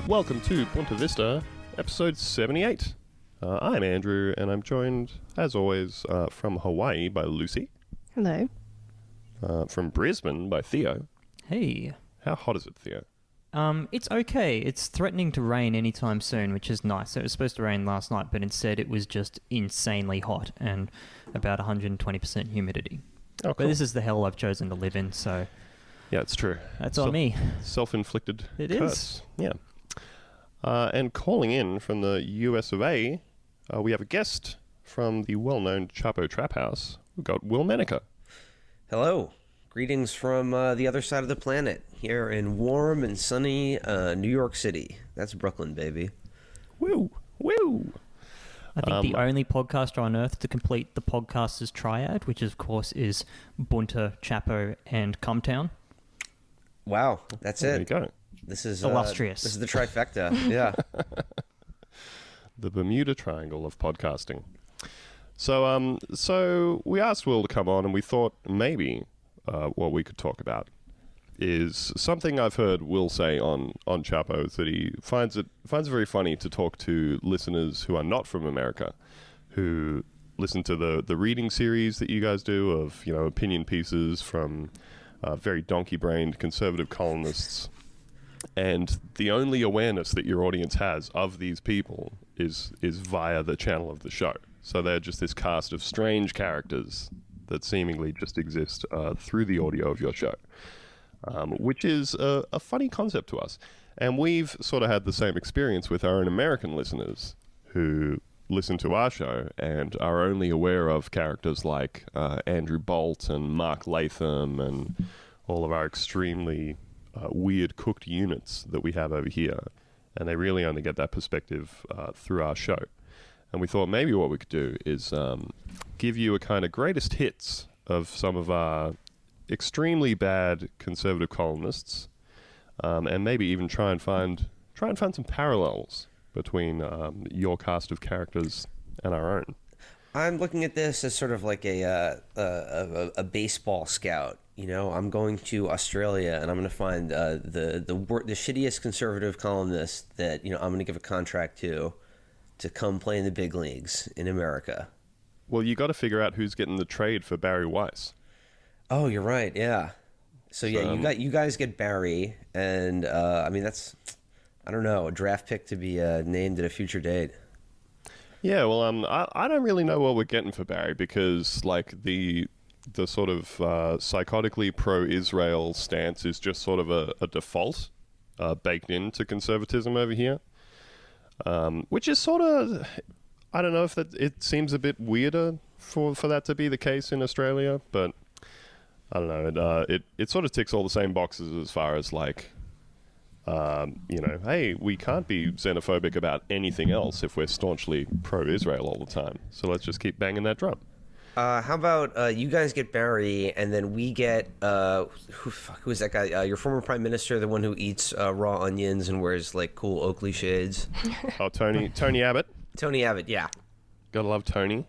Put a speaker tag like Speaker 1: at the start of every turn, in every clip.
Speaker 1: Welcome to Boonta Vista, episode 78. I'm Andrew, and I'm joined, as always, from Hawaii by Lucy.
Speaker 2: Hello.
Speaker 1: From Brisbane by Theo.
Speaker 3: Hey.
Speaker 1: How hot is it, Theo?
Speaker 3: It's okay. It's threatening to rain anytime soon, which is nice. So it was supposed to rain last night, but instead it was just insanely hot and about 120% humidity.
Speaker 1: Oh, cool.
Speaker 3: But this is the hell I've chosen to live in, so...
Speaker 1: Yeah, it's true.
Speaker 3: That's on me.
Speaker 1: Self-inflicted
Speaker 3: It
Speaker 1: curse.
Speaker 3: is.
Speaker 1: Yeah. And calling in from the US of A, we have a guest from the well-known Chapo Trap House. We've got Will Menaker.
Speaker 4: Hello. Greetings from the other side of the planet, here in warm and sunny New York City. That's Brooklyn, baby.
Speaker 1: Woo! Woo!
Speaker 3: I think the only podcaster on Earth to complete the podcasters triad, which of course is Boonta, Chapo, and Cumtown.
Speaker 4: Wow, that's
Speaker 1: There you
Speaker 4: it.
Speaker 1: go.
Speaker 4: This is
Speaker 3: Illustrious.
Speaker 4: This is the trifecta. Yeah.
Speaker 1: The Bermuda Triangle of podcasting. So we asked Will to come on, and we thought maybe what we could talk about is something I've heard Will say on Chapo, is that he finds it very funny to talk to listeners who are not from America, who listen to the reading series that you guys do of, you know, opinion pieces from very donkey-brained conservative columnists. And the only awareness that your audience has of these people is via the channel of the show. So they're just this cast of strange characters that seemingly just exist through the audio of your show, which is a funny concept to us. And we've sort of had the same experience with our own American listeners who listen to our show and are only aware of characters like Andrew Bolt and Mark Latham and all of our extremely weird cooked units that we have over here. And they really only get that perspective through our show. And we thought maybe what we could do is give you a kind of greatest hits of some of our extremely bad conservative columnists, and maybe even try and find some parallels between your cast of characters and our own.
Speaker 4: I'm looking at this as sort of like a baseball scout. You know, I'm going to Australia and I'm going to find the shittiest conservative columnist that, you know, I'm going to give a contract to come play in the big leagues in America.
Speaker 1: Well, you got to figure out who's getting the trade for Bari Weiss.
Speaker 4: Oh, you're right. Yeah. So yeah, you guys get Bari, and I mean that's, I don't know, a draft pick to be named at a future date.
Speaker 1: Yeah, well, I don't really know what we're getting for Bari because, like, the sort of psychotically pro-Israel stance is just sort of a default baked into conservatism over here, which is sort of, I don't know if it seems a bit weirder for that to be the case in Australia, but I don't know. It sort of ticks all the same boxes as far as, like, you know, hey, we can't be xenophobic about anything else if we're staunchly pro-Israel all the time. So let's just keep banging that drum.
Speaker 4: How about you guys get Barry, and then we get who is that guy? Your former prime minister, the one who eats raw onions and wears like cool Oakley shades.
Speaker 1: Oh, Tony Abbott.
Speaker 4: Tony Abbott, yeah.
Speaker 1: Gotta love Tony.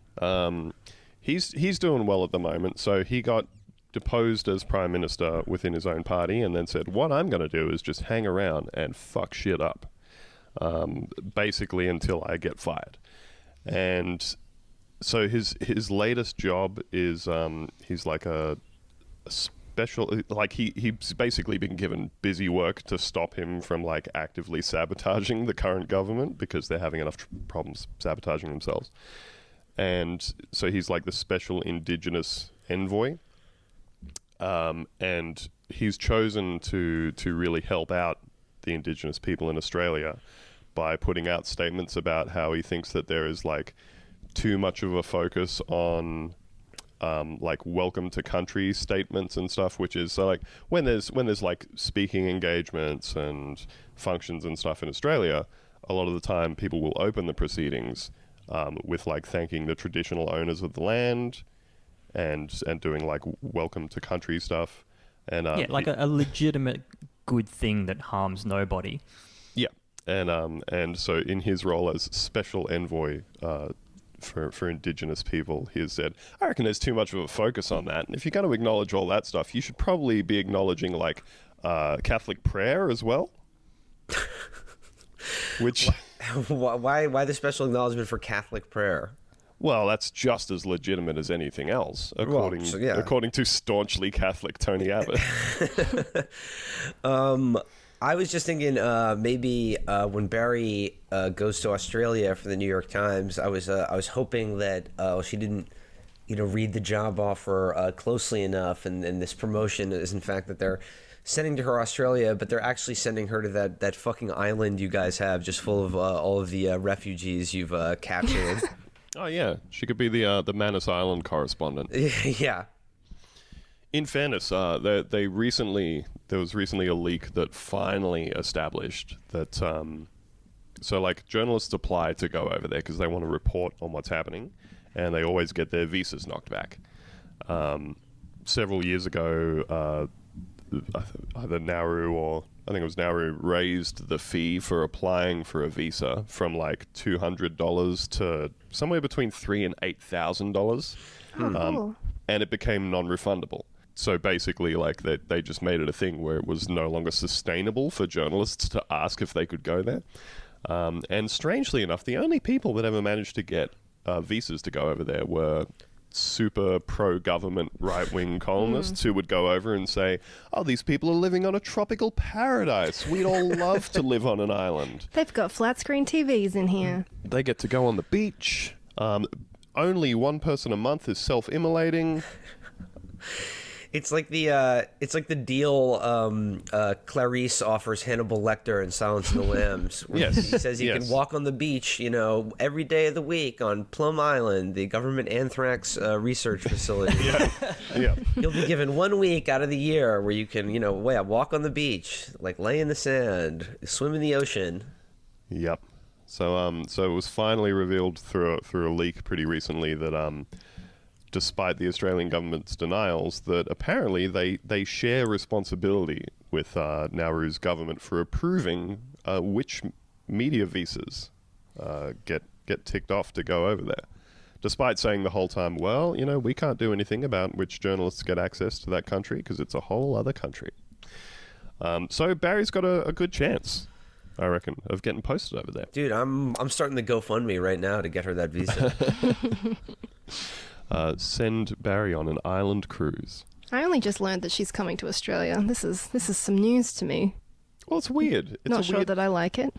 Speaker 1: He's doing well at the moment. So he got deposed as prime minister within his own party, and then said, "What I'm going to do is just hang around and fuck shit up, basically until I get fired." And so his latest job is he's like a special, like he's basically been given busy work to stop him from like actively sabotaging the current government because they're having enough problems sabotaging themselves. And so he's like the special indigenous envoy, and he's chosen to really help out the indigenous people in Australia by putting out statements about how he thinks that there is like too much of a focus on like welcome to country statements and stuff, which is so like when there's like speaking engagements and functions and stuff in Australia, a lot of the time people will open the proceedings with like thanking the traditional owners of the land and doing like welcome to country stuff, and
Speaker 3: yeah, like a legitimate good thing that harms nobody.
Speaker 1: Yeah, and so in his role as special envoy for Indigenous people, he has said, I reckon there's too much of a focus on that. And if you're going to acknowledge all that stuff, you should probably be acknowledging like Catholic prayer as well. Which,
Speaker 4: why the special acknowledgement for Catholic prayer?
Speaker 1: well, that's just as legitimate as anything else, according to staunchly Catholic Tony Abbott.
Speaker 4: I was just thinking maybe when Bari goes to Australia for the New York Times, I was hoping that she didn't read the job offer closely enough, and this promotion is in fact that they're sending to her Australia, but they're actually sending her to that fucking island you guys have, just full of all of the refugees you've captured.
Speaker 1: Oh yeah, she could be the Manus Island correspondent.
Speaker 4: Yeah.
Speaker 1: In fairness, there was recently a leak that finally established that so like journalists apply to go over there because they want to report on what's happening, and they always get their visas knocked back. Several years ago, either Nauru or I think it was Nauru raised the fee for applying for a visa from like $200 to somewhere between $3,000 and $8,000,
Speaker 2: Cool.
Speaker 1: and it became non-refundable. So basically, like they just made it a thing where it was no longer sustainable for journalists to ask if they could go there. And strangely enough, the only people that ever managed to get visas to go over there were super pro-government right-wing columnists who would go over and say, oh, these people are living on a tropical paradise. We'd all love to live on an island.
Speaker 2: They've got flat screen TVs in here.
Speaker 1: They get to go on the beach. Only one person a month is self-immolating.
Speaker 4: It's like the deal Clarice offers Hannibal Lecter in Silence of the Lambs.
Speaker 1: Yes.
Speaker 4: He says he can walk on the beach, every day of the week on Plum Island, the government anthrax research facility.
Speaker 1: Yeah.
Speaker 4: You'll be given 1 week out of the year where you can, walk on the beach, like lay in the sand, swim in the ocean.
Speaker 1: Yep. So it was finally revealed through a leak pretty recently that despite the Australian government's denials, that apparently they share responsibility with Nauru's government for approving which media visas get ticked off to go over there. Despite saying the whole time, well, we can't do anything about which journalists get access to that country because it's a whole other country. So Barry's got a good chance, I reckon, of getting posted over there.
Speaker 4: Dude, I'm starting the GoFundMe right now to get her that visa.
Speaker 1: Send Barry on an island cruise.
Speaker 2: I only just learned that she's coming to Australia. This is some news to me.
Speaker 1: Well, it's weird.
Speaker 2: Not sure that I like it.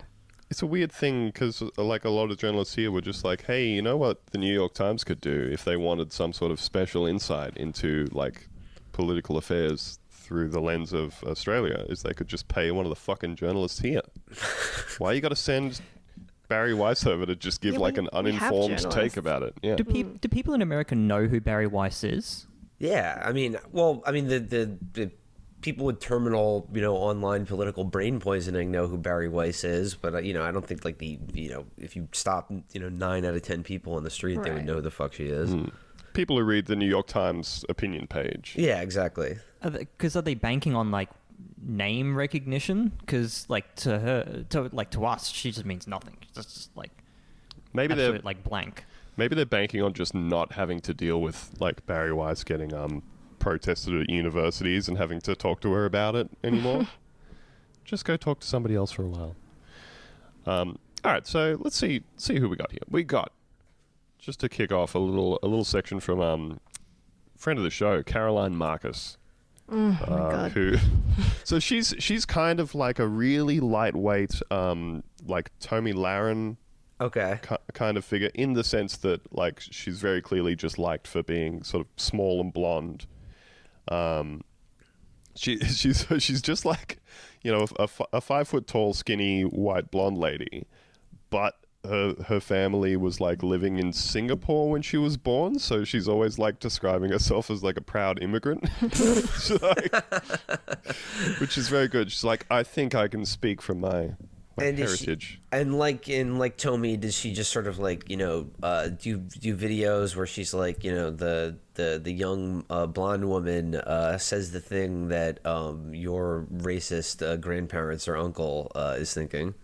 Speaker 1: It's a weird thing because, like, a lot of journalists here were just like, hey, you know what the New York Times could do if they wanted some sort of special insight into, like, political affairs through the lens of Australia, is they could just pay one of the fucking journalists here. Why you got to send Bari Weiss over to just give an uninformed take about it? Yeah.
Speaker 3: Do people in America know who Bari Weiss is?
Speaker 4: Yeah, the people with terminal, online political brain poisoning know who Bari Weiss is, but I don't think if you stop, 9 out of 10 people on the street, they would know who the fuck she is.
Speaker 1: People who read the New York Times opinion page.
Speaker 4: Yeah, exactly.
Speaker 3: Because are they banking on name recognition? Because to us, she just means nothing. It's just
Speaker 1: maybe
Speaker 3: absolute,
Speaker 1: they're
Speaker 3: blank.
Speaker 1: Maybe they're banking on just not having to deal with Bari Weiss getting protested at universities and having to talk to her about it anymore. Just go talk to somebody else for a while. All right, so let's see who we got here. We got, just to kick off, a little section from friend of the show, Caroline Marcus.
Speaker 2: Oh my God.
Speaker 1: Who? So she's kind of like a really lightweight, Tommy Lahren.
Speaker 4: Okay.
Speaker 1: Kind of figure, in the sense that she's very clearly just liked for being sort of small and blonde. She's just a 5 foot tall, skinny, white blonde lady, but her family was living in Singapore when she was born, so she's always describing herself as a proud immigrant. Which is very good. She's I think I can speak from my heritage.
Speaker 4: In Tommy, does she just sort of do videos where she's the young blonde woman says the thing that your racist grandparents or uncle is thinking?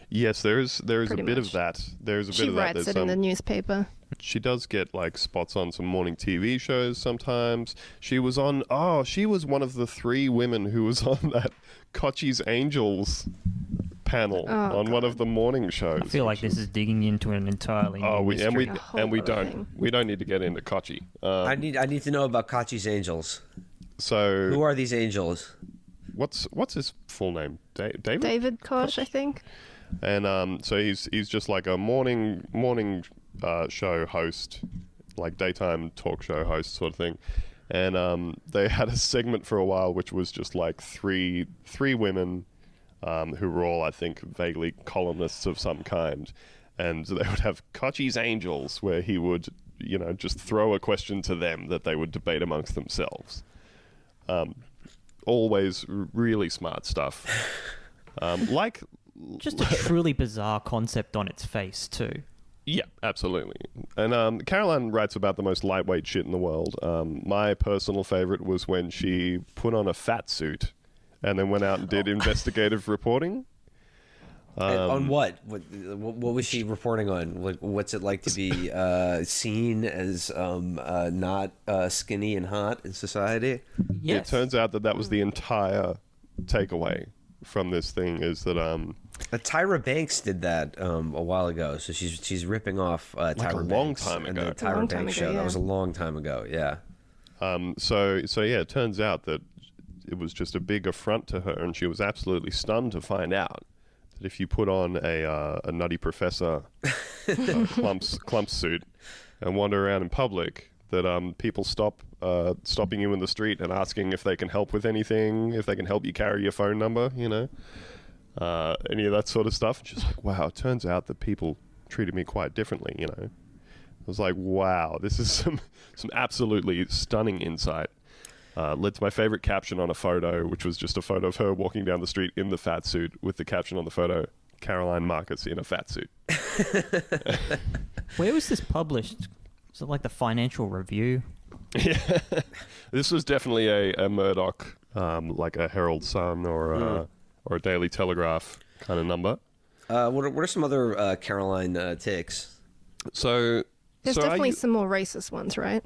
Speaker 1: Yes, there's a
Speaker 2: Pretty
Speaker 1: bit
Speaker 2: much.
Speaker 1: of that. There's a
Speaker 2: She
Speaker 1: bit of that.
Speaker 2: writes it in the newspaper.
Speaker 1: She does get spots on some morning TV shows sometimes. She was one of the 3 women who was on that Kochi's Angels panel on one of the morning shows.
Speaker 3: I feel like this is digging into an entirely new mystery.
Speaker 1: We don't need to get into Kochi.
Speaker 4: I need to know about Kachi's Angels.
Speaker 1: So
Speaker 4: who are these angels?
Speaker 1: What's his full name? David?
Speaker 2: David Koch, I think.
Speaker 1: And so he's just like a morning show host, like daytime talk show host sort of thing. And they had a segment for a while which was just like three women who were all, I think, vaguely columnists of some kind. And they would have Kochi's Angels, where he would, just throw a question to them that they would debate amongst themselves. Always really smart stuff.
Speaker 3: Just a truly bizarre concept on its face, too.
Speaker 1: Yeah, absolutely. And Caroline writes about the most lightweight shit in the world. My personal favorite was when she put on a fat suit and then went out and did investigative reporting.
Speaker 4: On what? What was she reporting on? Like, what's it like to be seen as not skinny and hot in society?
Speaker 3: Yes.
Speaker 4: It
Speaker 1: turns out that was the entire takeaway from this thing, is that
Speaker 4: Tyra Banks did that a while ago, so she's ripping off Tyra
Speaker 1: a
Speaker 4: Banks
Speaker 1: long time
Speaker 4: and
Speaker 1: ago.
Speaker 4: the Tyra Banks show.
Speaker 2: Yeah.
Speaker 4: That was a long time ago. Yeah.
Speaker 1: So yeah, it turns out that it was just a big affront to her, and she was absolutely stunned to find out that if you put on a nutty professor clumps suit and wander around in public, that people stopping you in the street and asking if they can help with anything, if they can help you carry your phone number, any of that sort of stuff. And she's like, wow, it turns out that people treated me quite differently, I was like, wow, this is some absolutely stunning insight. Led to my favorite caption on a photo, which was just a photo of her walking down the street in the fat suit with the caption on the photo, Caroline Marcus in a fat suit.
Speaker 3: Where was this published? Is it like the Financial Review?
Speaker 1: Yeah. This was definitely a Murdoch, like a Herald Sun or a Daily Telegraph kind of number.
Speaker 4: What are some other Caroline takes?
Speaker 1: So
Speaker 2: there's definitely some more racist ones, right?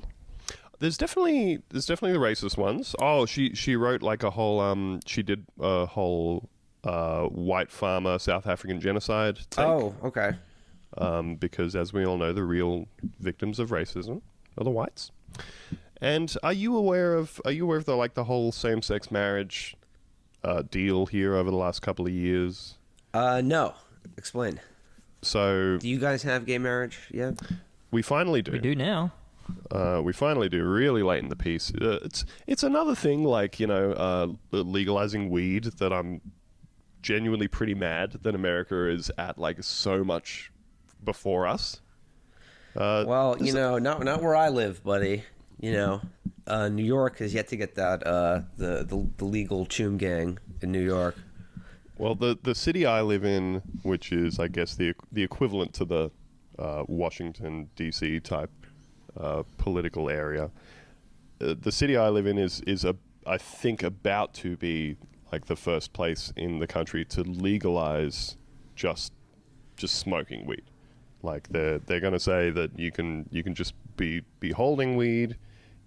Speaker 1: There's definitely the racist ones. Oh, she wrote like a whole she did a whole white farmer South African genocide take.
Speaker 4: Oh, okay.
Speaker 1: Because as we all know, the real victims of racism are the whites. And are you aware of the whole same-sex marriage deal here over the last couple of years?
Speaker 4: No. Explain.
Speaker 1: So,
Speaker 4: do you guys have gay marriage yet?
Speaker 1: We finally do.
Speaker 3: We do now.
Speaker 1: We finally do, really late in the piece. It's another thing, like, legalizing weed, that I'm genuinely pretty mad that America is at, like, so much before us.
Speaker 4: Well, not where I live, buddy. New York has yet to get that the legal chum gang in New York.
Speaker 1: Well, the city I live in, which is, I guess, the equivalent to the Washington, D.C. type political area, the city I live in is I think about to be like the first place in the country to legalize just smoking weed. Like they're going to say that you can just be holding weed,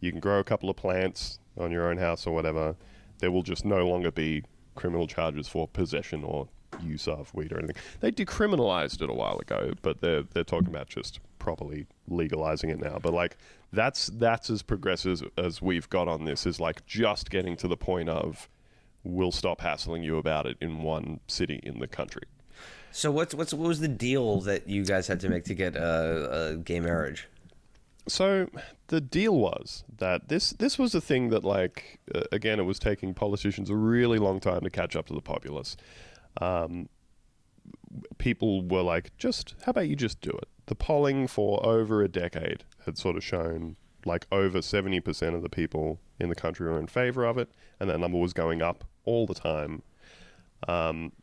Speaker 1: you can grow a couple of plants on your own house or whatever. There will just no longer be criminal charges for possession or use of weed or anything. They decriminalized it a while ago, but they're talking about just properly legalizing it now. But like that's as progressive as we've got on this, is like just getting to the point of we'll stop hassling you about it in one city in the country.
Speaker 4: So what was the deal that you guys had to make to get a gay marriage?
Speaker 1: So the deal was that this was a thing that, like, again, it was taking politicians a really long time to catch up to the populace. People were like, how about you just do it? The polling for over a decade had sort of shown like over 70% of the people in the country were in favor of it, and that number was going up all the time.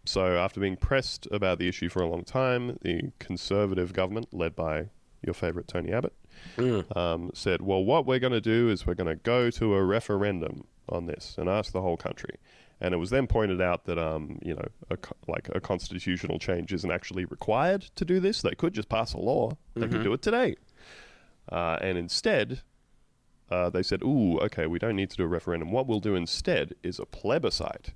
Speaker 1: So after being pressed about the issue for a long time, the Conservative government, led by your favorite Tony Abbott, said, well, what we're going to do is we're going to go to a referendum on this and ask the whole country. And it was then pointed out that, a constitutional change isn't actually required to do this. They could just pass a law. They could do it today. And instead, they said, ooh, okay, we don't need to do a referendum. What we'll do instead is a plebiscite.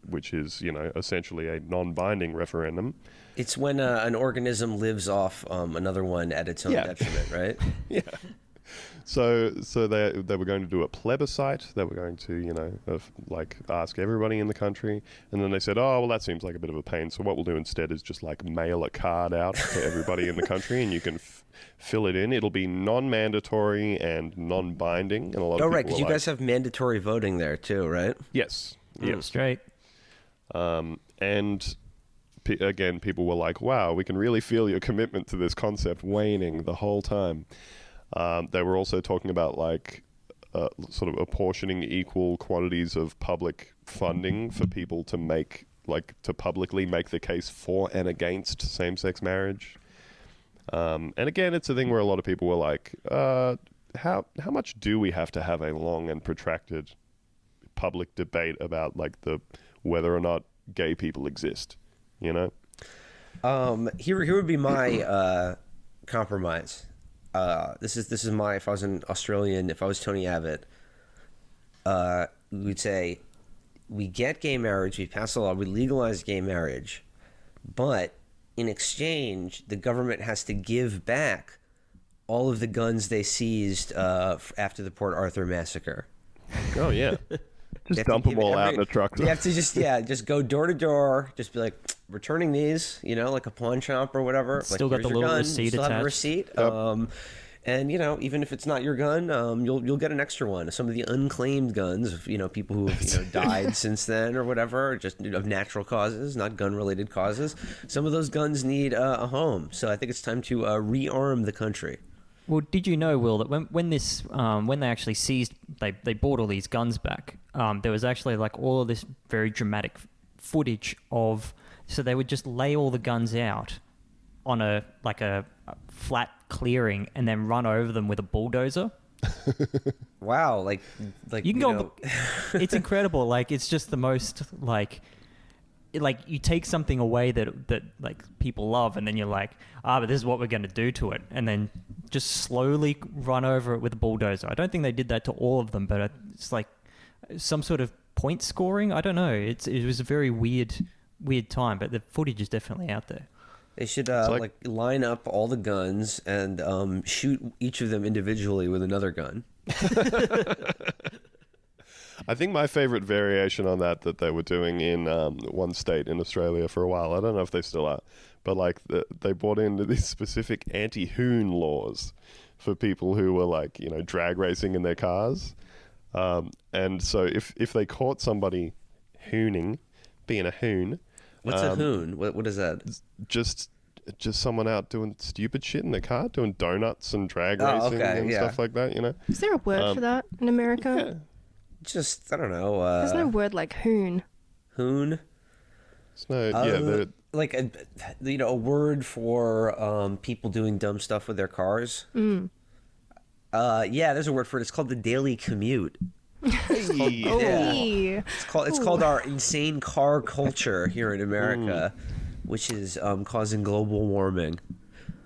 Speaker 1: which is, essentially a non-binding referendum.
Speaker 4: It's when an organism lives off another one at its own detriment, right?
Speaker 1: Yeah. So they were going to do a plebiscite. They were going to, ask everybody in the country. And then they said, oh, well, that seems like a bit of a pain. So what we'll do instead is just mail a card out to everybody in the country, and you can fill it in. It'll be non-mandatory and non-binding. And a lot of people
Speaker 4: right, because you guys have mandatory voting there too, right?
Speaker 1: Yes. Yeah.
Speaker 3: Straight.
Speaker 1: And again, people were like, wow, we can really feel your commitment to this concept waning the whole time. They were also talking about sort of apportioning equal quantities of public funding for people to to publicly make the case for and against same-sex marriage. And again, it's a thing where a lot of people were like, how much do we have to have a long and protracted public debate about whether or not gay people exist, Here
Speaker 4: would be my compromise. This is my, if I was an Australian, if I was Tony Abbott, we would say, we get gay marriage, we pass a law, we legalize gay marriage, but in exchange, the government has to give back all of the guns they seized after the Port Arthur massacre.
Speaker 1: Oh, yeah. Just dump them all out in a truck.
Speaker 4: You have to just go door to door, just be like, returning these, like a pawn shop or whatever.
Speaker 3: Still got the little receipt attached.
Speaker 4: Have a receipt.
Speaker 1: Yep.
Speaker 4: And even if it's not your gun, you'll get an extra one. Some of the unclaimed guns of people who have died since then or whatever, just of natural causes, not gun-related causes. Some of those guns need a home. So I think it's time to rearm the country.
Speaker 3: Well, did you know, Will, that when they actually seized, they bought all these guns back. There was actually all of this very dramatic footage of. So they would just lay all the guns out on a flat clearing and then run over them with a bulldozer.
Speaker 4: Wow, like
Speaker 3: you can go. It's incredible. It's just the most you take something away that people love, and then you're like, but this is what we're going to do to it, and then just slowly run over it with a bulldozer. I don't think they did that to all of them, but it's some sort of point scoring. I don't know. It was a very weird time, but the footage is definitely out there.
Speaker 4: They should line up all the guns and shoot each of them individually with another gun.
Speaker 1: I think my favorite variation on that they were doing in one state in Australia for a while, I don't know if they still are, but they brought in these specific anti-hoon laws for people who were drag racing in their cars. And so if they caught somebody hooning, being a hoon.
Speaker 4: What's a hoon? What is that?
Speaker 1: Just someone out doing stupid shit in their car, doing donuts and drag racing and stuff like that,
Speaker 2: Is there a word for that in America?
Speaker 1: Yeah.
Speaker 4: Just, I don't know.
Speaker 2: There's no word like hoon.
Speaker 4: Hoon?
Speaker 1: It's no,
Speaker 4: a word for people doing dumb stuff with their cars.
Speaker 2: Mm.
Speaker 4: There's a word for it. It's called the daily commute. It's called our insane car culture here in America, which is causing global warming.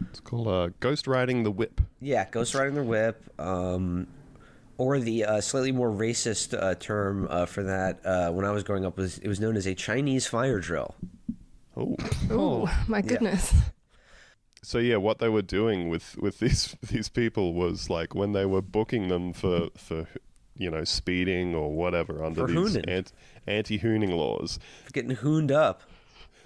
Speaker 1: It's called ghost riding the whip.
Speaker 4: Yeah, ghost riding the whip. Or the slightly more racist term for that when I was growing up it was known as a Chinese fire drill.
Speaker 2: Oh, my goodness.
Speaker 1: Yeah. So what they were doing with these people was when they were booking them for speeding or whatever under these anti-hooning laws,
Speaker 4: for getting hooned up,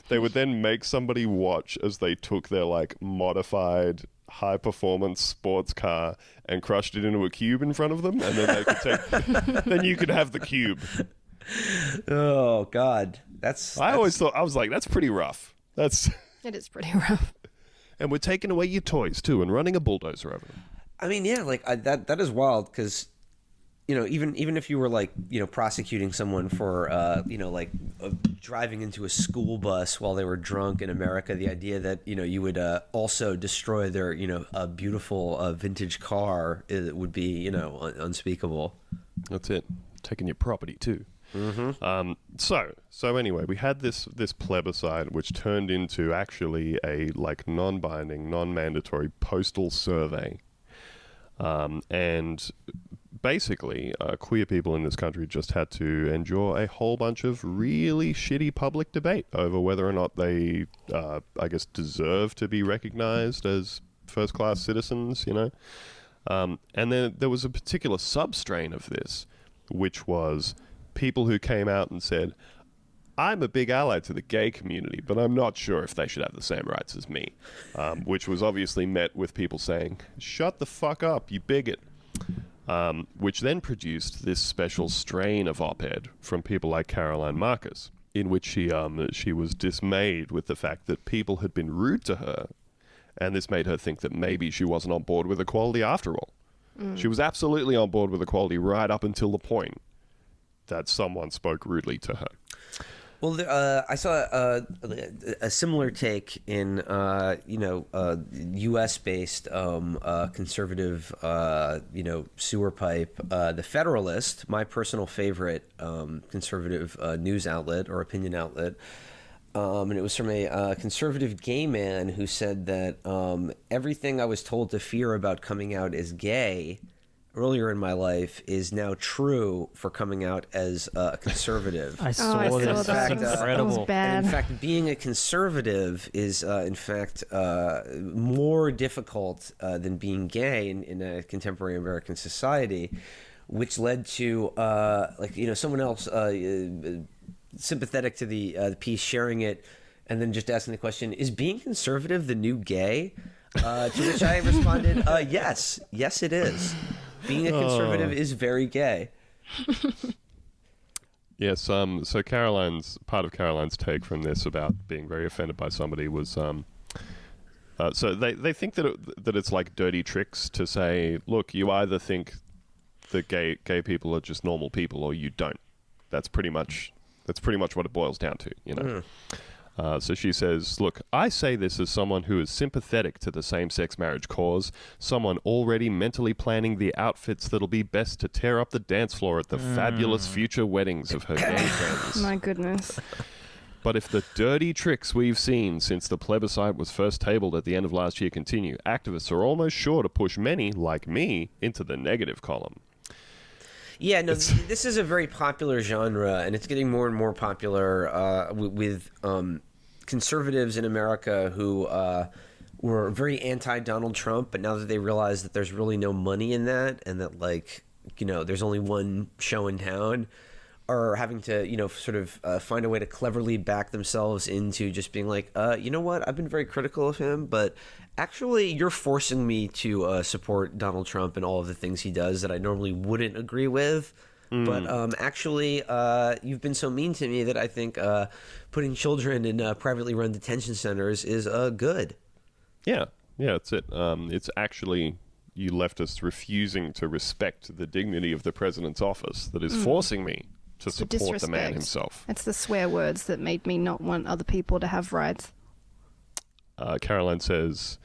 Speaker 1: they would then make somebody watch as they took their modified high performance sports car and crushed it into a cube in front of them, and then they could then you could have the cube.
Speaker 4: Oh God,
Speaker 1: I always thought, I was like, that's pretty rough.
Speaker 2: It is pretty rough.
Speaker 1: And we're taking away your toys too and running a bulldozer over them.
Speaker 4: I mean, yeah, that is wild because even if you were prosecuting someone for driving into a school bus while they were drunk in America, the idea that you would also destroy their a beautiful vintage car would be unspeakable.
Speaker 1: That's it. Taking your property too.
Speaker 4: Mm-hmm.
Speaker 1: So anyway, we had this plebiscite which turned into actually a non-binding, non-mandatory postal survey, and basically, queer people in this country just had to endure a whole bunch of really shitty public debate over whether or not they, I guess, deserve to be recognized as first-class citizens, you know? And then there was a particular substrain of this, which was people who came out and said, I'm a big ally to the gay community, but I'm not sure if they should have the same rights as me, which was obviously met with people saying, shut the fuck up, you bigot. Which then produced this special strain of op-ed from people like Caroline Marcus, in which she was dismayed with the fact that people had been rude to her, and this made her think that maybe she wasn't on board with equality after all. She was absolutely on board with equality right up until the point that someone spoke rudely to her.
Speaker 4: Well, I saw a similar take in, U.S.-based conservative, sewer pipe. The Federalist, my personal favorite conservative news outlet or opinion outlet, and it was from a conservative gay man who said that everything I was told to fear about coming out as gay earlier in my life is now true for coming out as a conservative.
Speaker 3: I saw this. That's incredible.
Speaker 2: That was bad.
Speaker 4: And in fact, being a conservative is, more difficult than being gay in a contemporary American society, which led to, someone else sympathetic to the piece sharing it and then just asking the question, is being conservative the new gay? To which I responded, yes. Yes, it is. Being a conservative is very gay.
Speaker 1: Yes, so part of Caroline's take from this about being very offended by somebody was, so they think that it's like dirty tricks to say, look, you either think that gay people are just normal people or you don't. That's pretty much what it boils down to, you know. So she says, look, I say this as someone who is sympathetic to the same-sex marriage cause, someone already mentally planning the outfits that'll be best to tear up the dance floor at the fabulous future weddings of her gay friends.
Speaker 2: My goodness.
Speaker 1: But if the dirty tricks we've seen since the plebiscite was first tabled at the end of last year continue, activists are almost sure to push many, like me, into the negative column.
Speaker 4: Yeah, no, this is a very popular genre, and it's getting more and more popular with conservatives in America who were very anti-Donald Trump, but now that they realize that there's really no money in that and that, there's only one show in town, are having to, find a way to cleverly back themselves into just being like, you know what, I've been very critical of him, but actually you're forcing me to support Donald Trump and all of the things he does that I normally wouldn't agree with. But actually, you've been so mean to me that I think putting children in privately run detention centers is good.
Speaker 1: Yeah, that's it. It's actually you leftists refusing to respect the dignity of the president's office that is forcing me to support the man himself.
Speaker 2: It's the swear words that made me not want other people to have rights.
Speaker 1: Caroline says,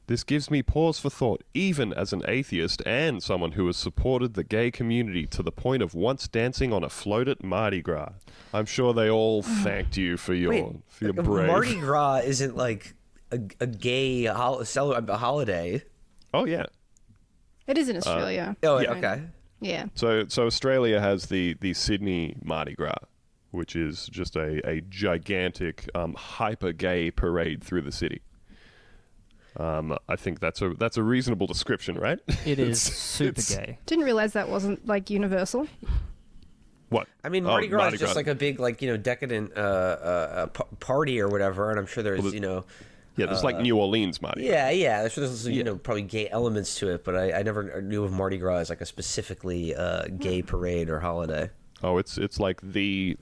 Speaker 1: this gives me pause for thought, even as an atheist and someone who has supported the gay community to the point of once dancing on a float at Mardi Gras. I'm sure they all thanked you for your brave...
Speaker 4: Mardi Gras isn't like a gay holiday.
Speaker 1: Oh, yeah.
Speaker 2: It is in Australia.
Speaker 4: Okay.
Speaker 2: Yeah.
Speaker 1: So Australia has the Sydney Mardi Gras, which is just a gigantic hyper-gay parade through the city. I think that's a reasonable description, right?
Speaker 3: It is super gay.
Speaker 2: Didn't realize that wasn't universal.
Speaker 1: What?
Speaker 4: I mean, Mardi Gras is just like a big decadent party or whatever, and I'm sure there's
Speaker 1: Yeah, there's like New Orleans Mardi Gras.
Speaker 4: Yeah. There's probably gay elements to it, but I never knew of Mardi Gras as like a specifically gay parade or holiday.
Speaker 1: Oh, it's like the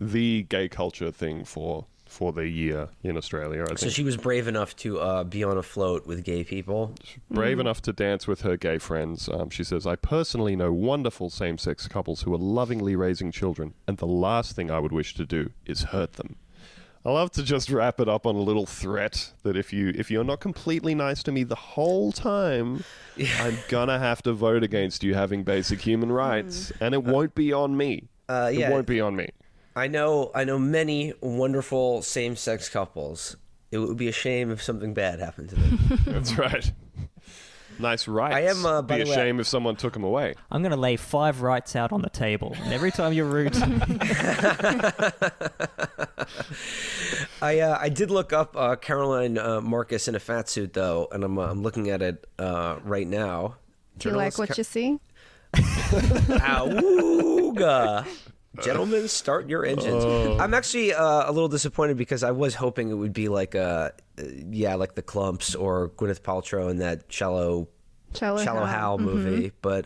Speaker 1: gay culture thing for the year in Australia, I think.
Speaker 4: So she was brave enough to be on a float with gay people?
Speaker 1: Brave enough to dance with her gay friends. She says, I personally know wonderful same-sex couples who are lovingly raising children, and the last thing I would wish to do is hurt them. I love to just wrap it up on a little threat that if you're not completely nice to me the whole time, I'm gonna have to vote against you having basic human rights, and it won't be on me. It won't be on me.
Speaker 4: I know many wonderful same-sex couples. It would be a shame if something bad happened to them.
Speaker 1: That's right. Nice rights.
Speaker 4: I am, by
Speaker 1: Be
Speaker 4: the
Speaker 1: a
Speaker 4: way,
Speaker 1: shame if someone took them away.
Speaker 3: I'm going to lay 5 rights out on the table, and every time you're rude to me...
Speaker 4: I did look up Caroline Marcus in a fat suit though, and I'm looking at it right now.
Speaker 2: Do you like what you see?
Speaker 4: Awooga. Gentlemen, start your engines. I'm actually a little disappointed because I was hoping it would be like like the Clumps or Gwyneth Paltrow in that Shallow Hal movie, but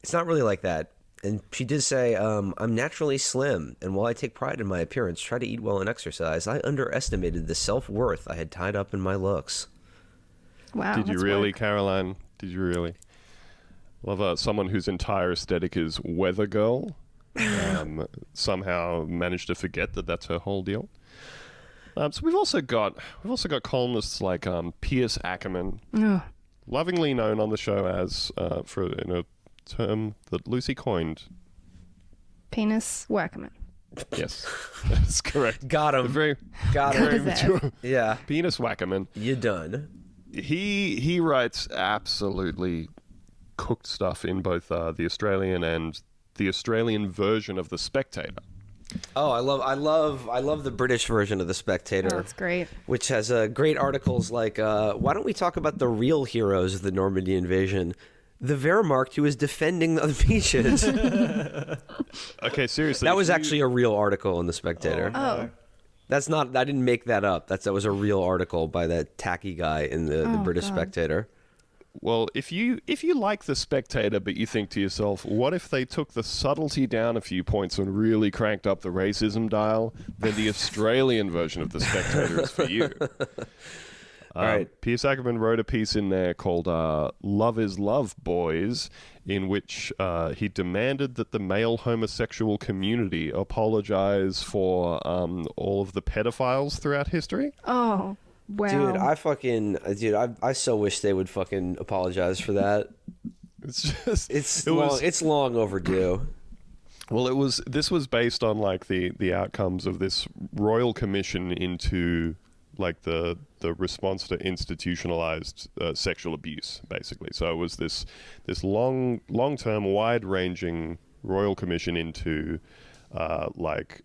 Speaker 4: it's not really like that. And she did say, I'm naturally slim, and while I take pride in my appearance, try to eat well and exercise, I underestimated the self-worth I had tied up in my looks.
Speaker 2: Wow.
Speaker 1: Did you
Speaker 2: that's
Speaker 1: really,
Speaker 2: work.
Speaker 1: Caroline? Did you really? Love someone whose entire aesthetic is weather girl. Somehow managed to forget that that's her whole deal. So we've also got columnists like Piers Ackerman,
Speaker 2: Oh,
Speaker 1: lovingly known on the show as in a term that Lucy coined.
Speaker 2: penis Wackerman.
Speaker 1: Yes, that's correct.
Speaker 4: Got him.
Speaker 1: Very,
Speaker 4: Got
Speaker 1: very
Speaker 2: him.
Speaker 1: mature.
Speaker 4: Yeah.
Speaker 1: Penis Wackerman.
Speaker 4: You done.
Speaker 1: He writes absolutely cooked stuff in both the Australian and the Australian version of The Spectator.
Speaker 4: Oh, I love the British version of The Spectator.
Speaker 2: Oh, that's great.
Speaker 4: Which has great articles like, why don't we talk about the real heroes of the Normandy invasion? The Wehrmacht who was defending the beaches.
Speaker 1: Okay, seriously.
Speaker 4: That was actually a real article in The Spectator.
Speaker 2: Oh,
Speaker 4: That's not, I didn't make that up. That was a real article by that tacky guy in the British
Speaker 2: God.
Speaker 4: Spectator.
Speaker 1: Well, if you like The Spectator, but you think to yourself, what if they took the subtlety down a few points and really cranked up the racism dial? Then the Australian version of The Spectator is for you.
Speaker 4: All right.
Speaker 1: Piers Ackerman wrote a piece in there called Love is Love, Boys, in which he demanded that the male homosexual community apologize for all of the pedophiles throughout history.
Speaker 2: oh, wow.
Speaker 4: Dude, I so wish they would fucking apologize for that.
Speaker 1: It's just...
Speaker 4: It's long overdue.
Speaker 1: Well, this was based on like the outcomes of this royal commission into like the response to institutionalized sexual abuse, basically. So it was this long-term, wide-ranging royal commission into like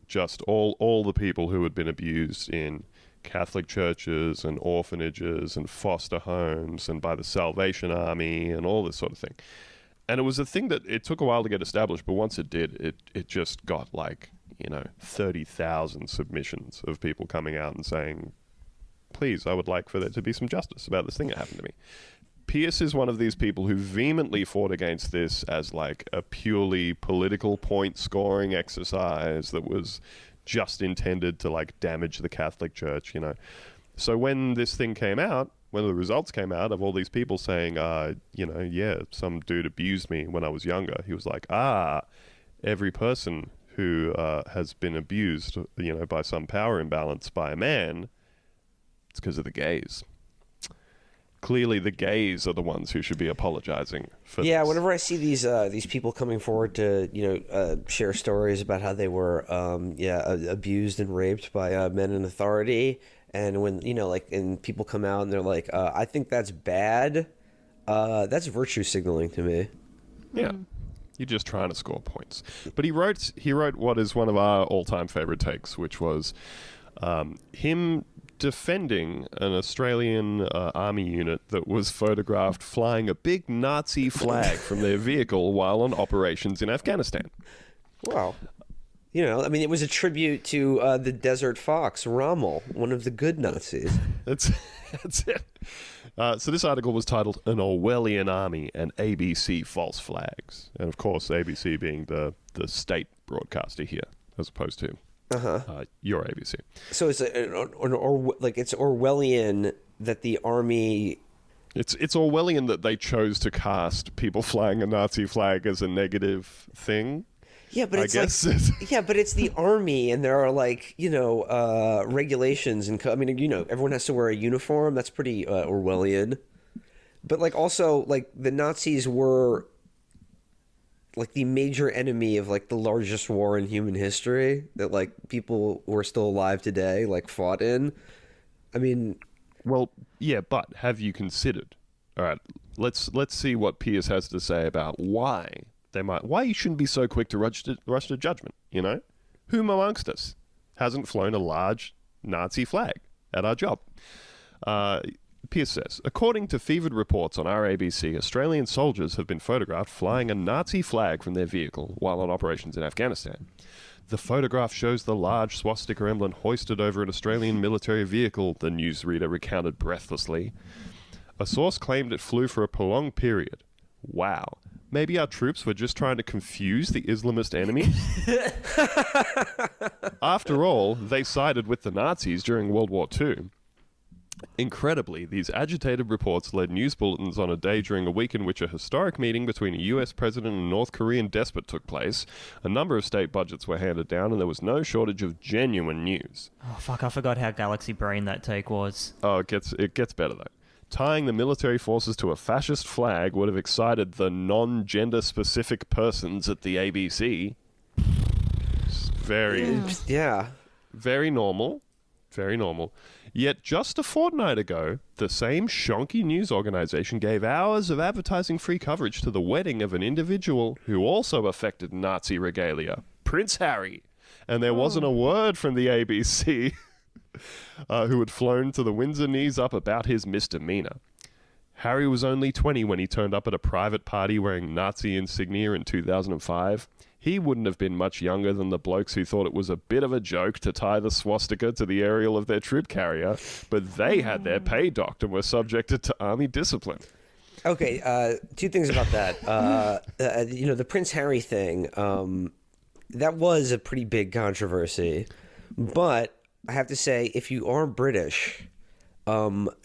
Speaker 1: just all the people who had been abused in Catholic churches and orphanages and foster homes and by the Salvation Army and all this sort of thing. And it was a thing that it took a while to get established, but once it did, it just got like, 30,000 submissions of people coming out and saying, please, I would like for there to be some justice about this thing that happened to me. Pierce is one of these people who vehemently fought against this as like a purely political point scoring exercise that was just intended to like damage the Catholic Church, So when this thing came out, when the results came out of all these people saying, some dude abused me when I was younger, he was like, every person who has been abused, by some power imbalance by a man, it's because of the gays. Clearly, the gays are the ones who should be apologizing for this.
Speaker 4: Yeah, whenever I see these people coming forward to share stories about how they were abused and raped by men in authority, and when and people come out and they're like, I think that's bad. That's virtue signaling to me.
Speaker 1: Yeah. You're just trying to score points. But he wrote what is one of our all-time favorite takes, which was him defending an Australian army unit that was photographed flying a big Nazi flag from their vehicle while on operations in Afghanistan.
Speaker 4: Wow. It was a tribute to the Desert Fox, Rommel, one of the good Nazis.
Speaker 1: That's it. So this article was titled "An Orwellian Army and ABC False Flags," and of course ABC being the state broadcaster here, as opposed to your ABC.
Speaker 4: So it's it's Orwellian that the army.
Speaker 1: It's Orwellian that they chose to cast people flying a Nazi flag as a negative thing.
Speaker 4: Yeah, but it's but it's the army, and there are regulations and everyone has to wear a uniform. That's pretty Orwellian. But also the Nazis were the major enemy of the largest war in human history that people who are still alive today fought in.
Speaker 1: Well, yeah, but have you considered All right, let's see what Pierce has to say about why you shouldn't be so quick to rush to judgment. You know, whom amongst us hasn't flown a large Nazi flag at our job? Pierce says, according to fevered reports on RABC, Australian soldiers have been photographed flying a Nazi flag from their vehicle while on operations in Afghanistan. The photograph shows the large swastika emblem hoisted over an Australian military vehicle, the newsreader recounted breathlessly. A source claimed it flew for a prolonged period. Wow. Maybe our troops were just trying to confuse the Islamist enemy? After all, they sided with the Nazis during World War II. Incredibly, these agitated reports led news bulletins on a day during a week in which a historic meeting between a US president and a North Korean despot took place. A number of state budgets were handed down, and there was no shortage of genuine news.
Speaker 3: Oh, fuck, I forgot how galaxy brain that take was.
Speaker 1: Oh, it gets better, though. Tying the military forces to a fascist flag would have excited the non-gender specific persons at the ABC. Very normal. Very normal. Yet just a fortnight ago, the same shonky news organization gave hours of advertising-free coverage to the wedding of an individual who also affected Nazi regalia, Prince Harry. And there wasn't a word from the ABC who had flown to the Windsor knees up about his misdemeanor. Harry was only 20 when he turned up at a private party wearing Nazi insignia in 2005. He wouldn't have been much younger than the blokes who thought it was a bit of a joke to tie the swastika to the aerial of their troop carrier, but they had their pay docked and were subjected to army discipline.
Speaker 4: Okay, two things about that. The Prince Harry thing, that was a pretty big controversy. But I have to say, if you are British,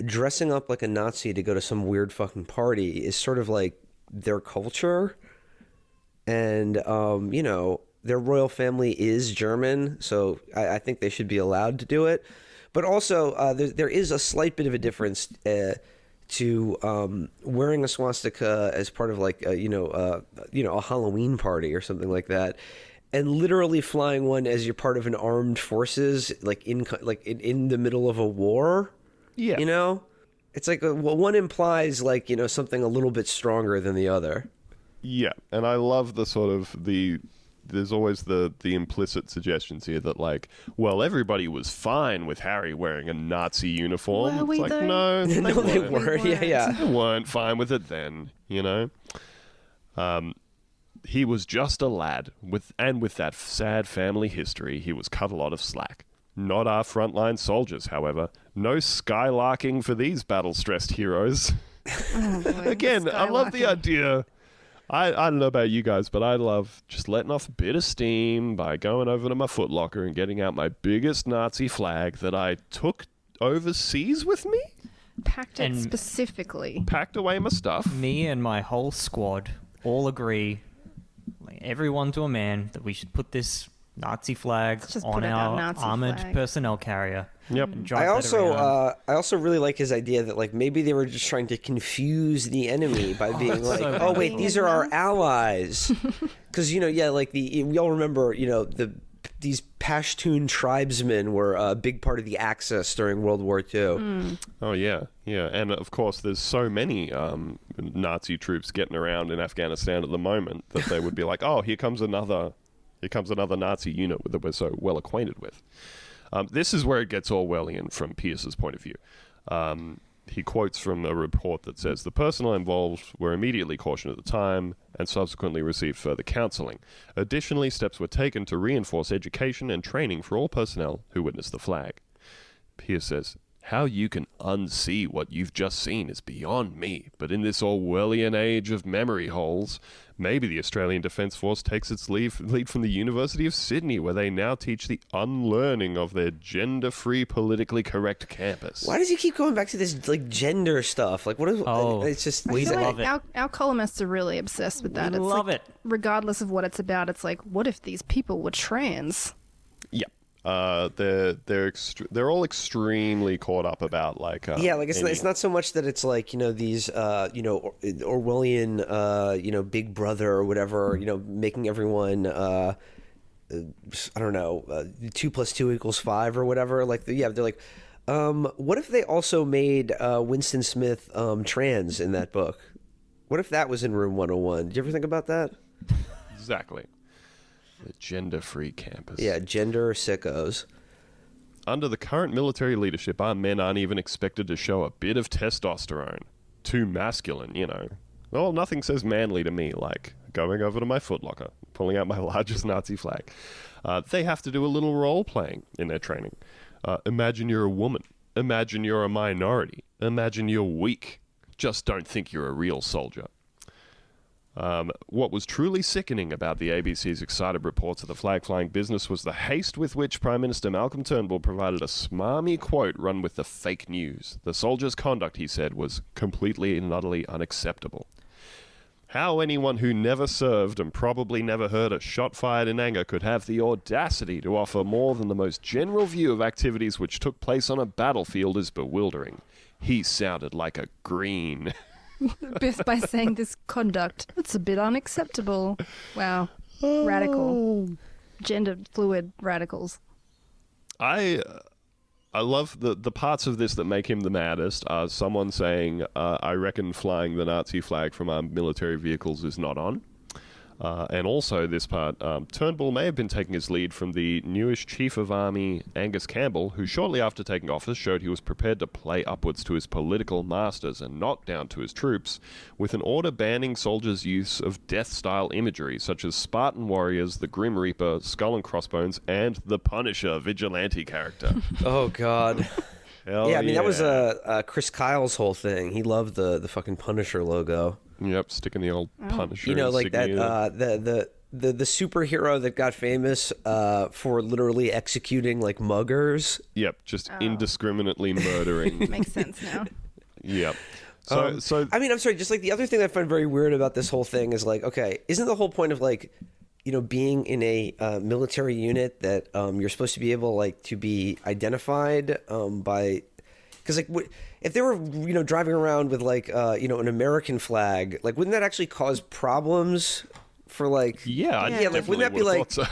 Speaker 4: dressing up like a Nazi to go to some weird fucking party is sort of like their culture. And, their royal family is German, so I think they should be allowed to do it. But also, there is a slight bit of a difference to wearing a swastika as part of like, a Halloween party or something like that, and literally flying one as you're part of an armed forces, like in the middle of a war. Yeah, it's like one implies like something a little bit stronger than the other.
Speaker 1: Yeah, and I love the sort of there's always the implicit suggestions here that like, well, everybody was fine with Harry wearing a Nazi uniform.
Speaker 2: Were we
Speaker 1: it's like,
Speaker 2: though?
Speaker 1: no,
Speaker 4: they weren't. Yeah.
Speaker 1: They weren't fine with it then, He was just a lad, with that sad family history, he was cut a lot of slack. Not our frontline soldiers, however. No skylarking for these battle-stressed heroes.
Speaker 2: Oh, boy.
Speaker 1: Again, I love the idea. I don't know about you guys, but I love just letting off a bit of steam by going over to my Foot Locker and getting out my biggest Nazi flag that I took overseas with me.
Speaker 2: Packed it specifically.
Speaker 1: Packed away my stuff.
Speaker 3: Me and my whole squad all agree, like everyone to a man, that we should put this Nazi flag on our armored personnel carrier.
Speaker 1: Yep.
Speaker 4: I also really like his idea that like maybe they were just trying to confuse the enemy by being like, so oh wait, these are our allies, because we all remember these Pashtun tribesmen were a big part of the Axis during World War II.
Speaker 1: Oh yeah, and of course there's so many Nazi troops getting around in Afghanistan at the moment that they would be like, oh, here comes another Nazi unit that we're so well acquainted with. This is where it gets Orwellian from Pierce's point of view. He quotes from a report that says, the personnel involved were immediately cautioned at the time and subsequently received further counselling. Additionally, steps were taken to reinforce education and training for all personnel who witnessed the flag. Pierce says, how you can unsee what you've just seen is beyond me, but in this Orwellian age of memory holes, maybe the Australian Defence Force takes its lead from the University of Sydney, where they now teach the unlearning of their gender-free, politically correct campus.
Speaker 4: Why does he keep going back to this like gender stuff? Like, what is? It's just
Speaker 3: we love it.
Speaker 2: Our columnists are really obsessed with that.
Speaker 3: We love it.
Speaker 2: Regardless of what it's about, it's like, what if these people were trans?
Speaker 1: Yeah. They're all extremely caught up about like
Speaker 4: it's not so much that it's like these Orwellian Big Brother or whatever making everyone I don't know 2 + 2 = 5 or whatever, like they're like What if they also made Winston Smith trans in that book? What if that was in Room 101? Did you ever think about that?
Speaker 1: Exactly. The gender-free campus.
Speaker 4: Yeah, gender sickos.
Speaker 1: Under the current military leadership, our men aren't even expected to show a bit of testosterone. Too masculine, you know. Well, nothing says manly to me like going over to my footlocker, pulling out my largest Nazi flag. They have to do a little role-playing in their training. Imagine you're a woman. Imagine you're a minority. Imagine you're weak. Just don't think you're a real soldier. What was truly sickening about the ABC's excited reports of the flag-flying business was the haste with which Prime Minister Malcolm Turnbull provided a smarmy quote run with the fake news. The soldiers' conduct, he said, was completely and utterly unacceptable. How anyone who never served and probably never heard a shot fired in anger could have the audacity to offer more than the most general view of activities which took place on a battlefield is bewildering. He sounded like a green.
Speaker 2: By saying this conduct, it's a bit unacceptable. Wow. Radical. Gender fluid radicals.
Speaker 1: I love the parts of this that make him the maddest are someone saying, I reckon flying the Nazi flag from armed military vehicles is not on. And also this part, Turnbull may have been taking his lead from the newish Chief of Army, Angus Campbell, who shortly after taking office showed he was prepared to play upwards to his political masters and knock down to his troops, with an order banning soldiers' use of death-style imagery, such as Spartan warriors, the Grim Reaper, Skull and Crossbones, and the Punisher vigilante character.
Speaker 4: Oh, God.
Speaker 1: Hell
Speaker 4: Yeah, I mean, that was Chris Kyle's whole thing. He loved the fucking Punisher logo.
Speaker 1: Yep, sticking the old Punisher.
Speaker 4: You know, like that,
Speaker 1: insignia.
Speaker 4: the superhero that got famous for literally executing, like, muggers.
Speaker 1: Yep, just indiscriminately murdering.
Speaker 2: Makes sense now.
Speaker 1: Yep. So
Speaker 4: I mean, I'm sorry, just, like, the other thing that I find very weird about this whole thing is, like, okay, isn't the whole point of, like, you know, being in a military unit that you're supposed to be able, like, to be identified by... Because, like, if they were, you know, driving around with, like, you know, an American flag, like, wouldn't that actually cause problems for, like...
Speaker 1: yeah,
Speaker 4: like, wouldn't that be, like...
Speaker 1: So.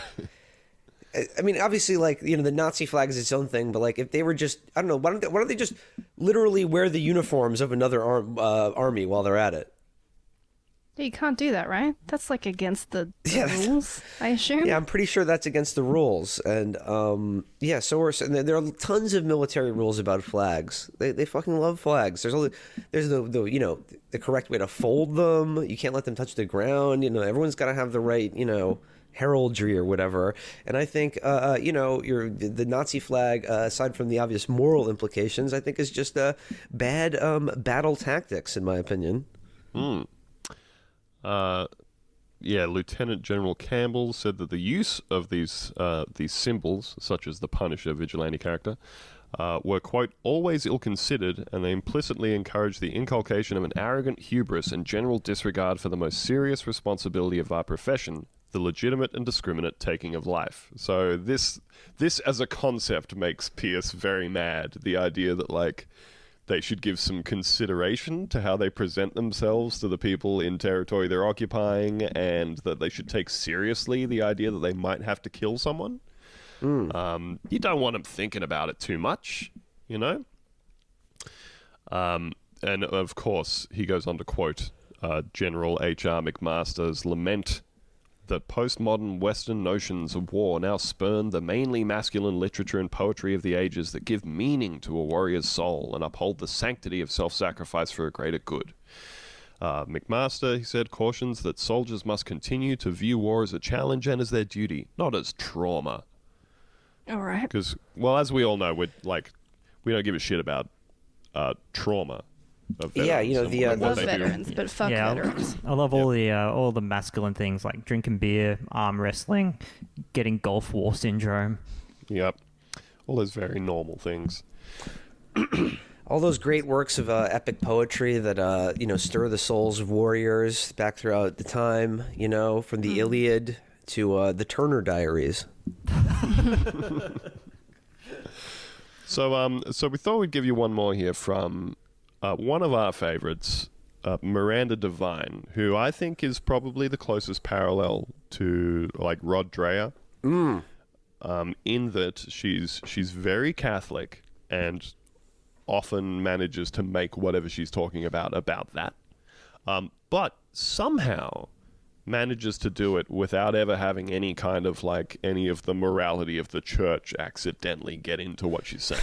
Speaker 4: I mean, obviously, like, you know, the Nazi flag is its own thing, but, like, if they were just... I don't know, why don't they just literally wear the uniforms of another army while they're at it?
Speaker 2: You can't do that, right? That's like against the rules, I assume.
Speaker 4: Yeah, I'm pretty sure that's against the rules. And yeah, and there are tons of military rules about flags. They fucking love flags. There's the you know, the correct way to fold them. You can't let them touch the ground. You know, everyone's got to have the right, you know, heraldry or whatever. And I think you know, the Nazi flag, aside from the obvious moral implications, I think is just bad battle tactics, in my opinion.
Speaker 1: Yeah, Lieutenant General Campbell said that the use of these symbols, such as the Punisher vigilante character, were, quote, always ill-considered, and they implicitly encourage the inculcation of an arrogant hubris and general disregard for the most serious responsibility of our profession, the legitimate and discriminate taking of life. So this as a concept makes Pierce very mad. The idea that, like, they should give some consideration to how they present themselves to the people in territory they're occupying, and that they should take seriously the idea that they might have to kill someone. You don't want them thinking about it too much, you know? And of course, he goes on to quote General H.R. McMaster's lament that postmodern Western notions of war now spurn the mainly masculine literature and poetry of the ages that give meaning to a warrior's soul and uphold the sanctity of self-sacrifice for a greater good. McMaster, he said, cautions that soldiers must continue to view war as a challenge and as their duty, not as trauma.
Speaker 2: All right.
Speaker 1: Because, well, as we all know, we don't give a shit about trauma.
Speaker 4: Yeah, you know,
Speaker 2: I love veterans, but fuck veterans.
Speaker 3: I love all the masculine things like drinking beer, arm wrestling, getting Gulf War syndrome.
Speaker 1: Yep. All those very normal things.
Speaker 4: All those great works of epic poetry that, you know, stir the souls of warriors back throughout the time, you know, from the Iliad to the Turner Diaries.
Speaker 1: So we thought we'd give you one more here from one of our favorites, Miranda Devine, who I think is probably the closest parallel to, like, Rod Dreher, in that she's very Catholic and often manages to make whatever she's talking about that. But somehow manages to do it without ever having any kind of like any of the morality of the church accidentally get into what she's saying.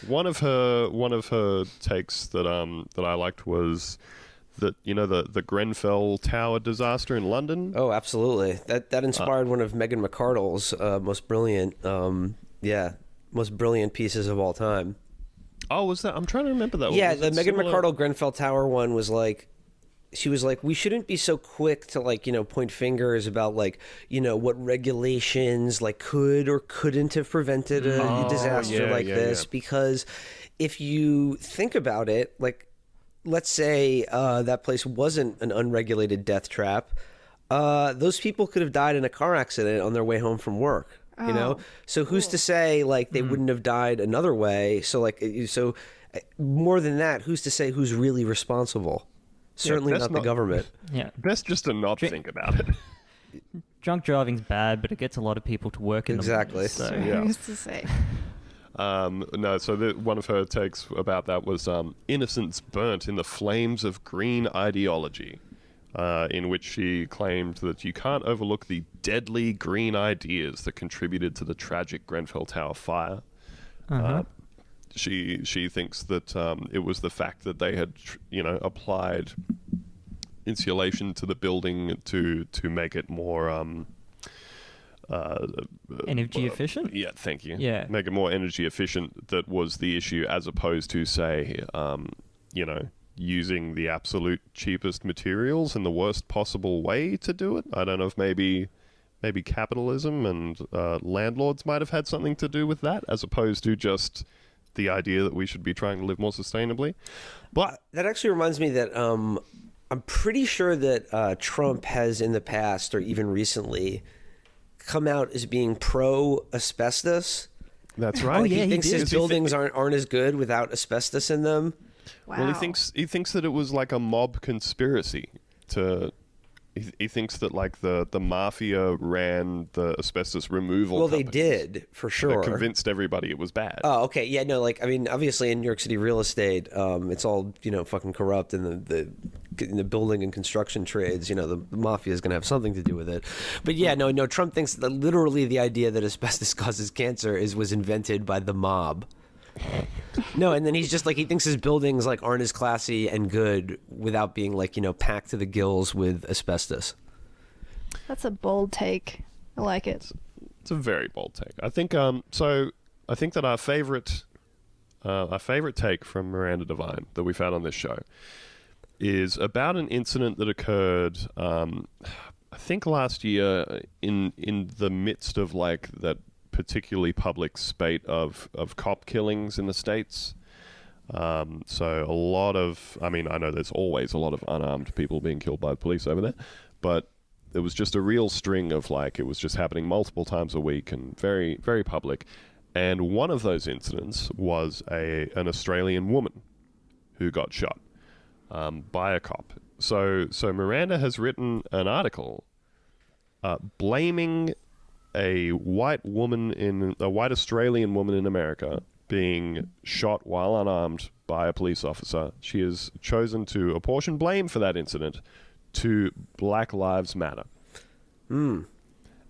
Speaker 1: One of her takes that I liked was that, you know, the Grenfell Tower disaster in London.
Speaker 4: Oh, absolutely. That inspired one of Meghan McArdle's most brilliant pieces of all time.
Speaker 1: Oh, was that? I'm trying to remember that.
Speaker 4: Yeah,
Speaker 1: Was
Speaker 4: the
Speaker 1: it
Speaker 4: Meghan
Speaker 1: similar?
Speaker 4: McArdle Grenfell Tower one was like, she was like, we shouldn't be so quick to like, you know, point fingers about like, you know, what regulations like could or couldn't have prevented a disaster like this. Because if you think about it, like, let's say that place wasn't an unregulated death trap. Those people could have died in a car accident on their way home from work. You know, so who's to say like they wouldn't have died another way? So like, more than that, who's to say who's really responsible? Certainly not the government.
Speaker 3: Yeah.
Speaker 1: Best just to not think about it.
Speaker 3: Drunk driving's bad, but it gets a lot of people to work in the morning.
Speaker 4: Exactly.
Speaker 3: So,
Speaker 1: Yeah.
Speaker 2: Who's to say?
Speaker 1: No, so one of her takes about that was innocence burnt in the flames of green ideology, in which she claimed that you can't overlook the deadly green ideas that contributed to the tragic Grenfell Tower fire. She thinks that it was the fact that they had, applied insulation to the building to make it more
Speaker 3: energy efficient?
Speaker 1: Yeah, thank you.
Speaker 3: Yeah.
Speaker 1: Make it more energy efficient, that was the issue, as opposed to, say, using the absolute cheapest materials in the worst possible way to do it. I don't know if maybe capitalism and landlords might have had something to do with that, as opposed to just the idea that we should be trying to live more sustainably. But
Speaker 4: that actually reminds me that I'm pretty sure that Trump has in the past, or even recently, come out as being pro asbestos.
Speaker 1: that's right.
Speaker 3: Oh, yeah,
Speaker 4: He thinks
Speaker 3: did.
Speaker 4: his buildings aren't as good without asbestos in them.
Speaker 2: Wow.
Speaker 1: Well, he thinks that it was like a mob conspiracy to. He thinks that like the mafia ran the asbestos removal.
Speaker 4: Well, they
Speaker 1: companies
Speaker 4: did for
Speaker 1: that
Speaker 4: sure.
Speaker 1: convinced everybody it was bad.
Speaker 4: Oh, okay. Yeah, no, like, I mean, obviously in New York City real estate, it's all, fucking corrupt, and in the building and construction trades, the mafia is going to have something to do with it. But yeah, no, Trump thinks that literally the idea that asbestos causes cancer was invented by the mob. No, and then he's just like, he thinks his buildings like aren't as classy and good without being like, packed to the gills with asbestos.
Speaker 2: That's a bold take. I like it.
Speaker 1: It's a very bold take. I think so. I think that our favorite take from Miranda Devine that we found on this show is about an incident that occurred, I think last year in the midst of like that particularly public spate of cop killings in the States. So a lot of, I know there's always a lot of unarmed people being killed by the police over there, but there was just a real string of like, it was just happening multiple times a week and very, very public. And one of those incidents was an Australian woman who got shot by a cop. So Miranda has written an article blaming a white Australian woman in America being shot while unarmed by a police officer. She has chosen to apportion blame for that incident to Black Lives Matter. And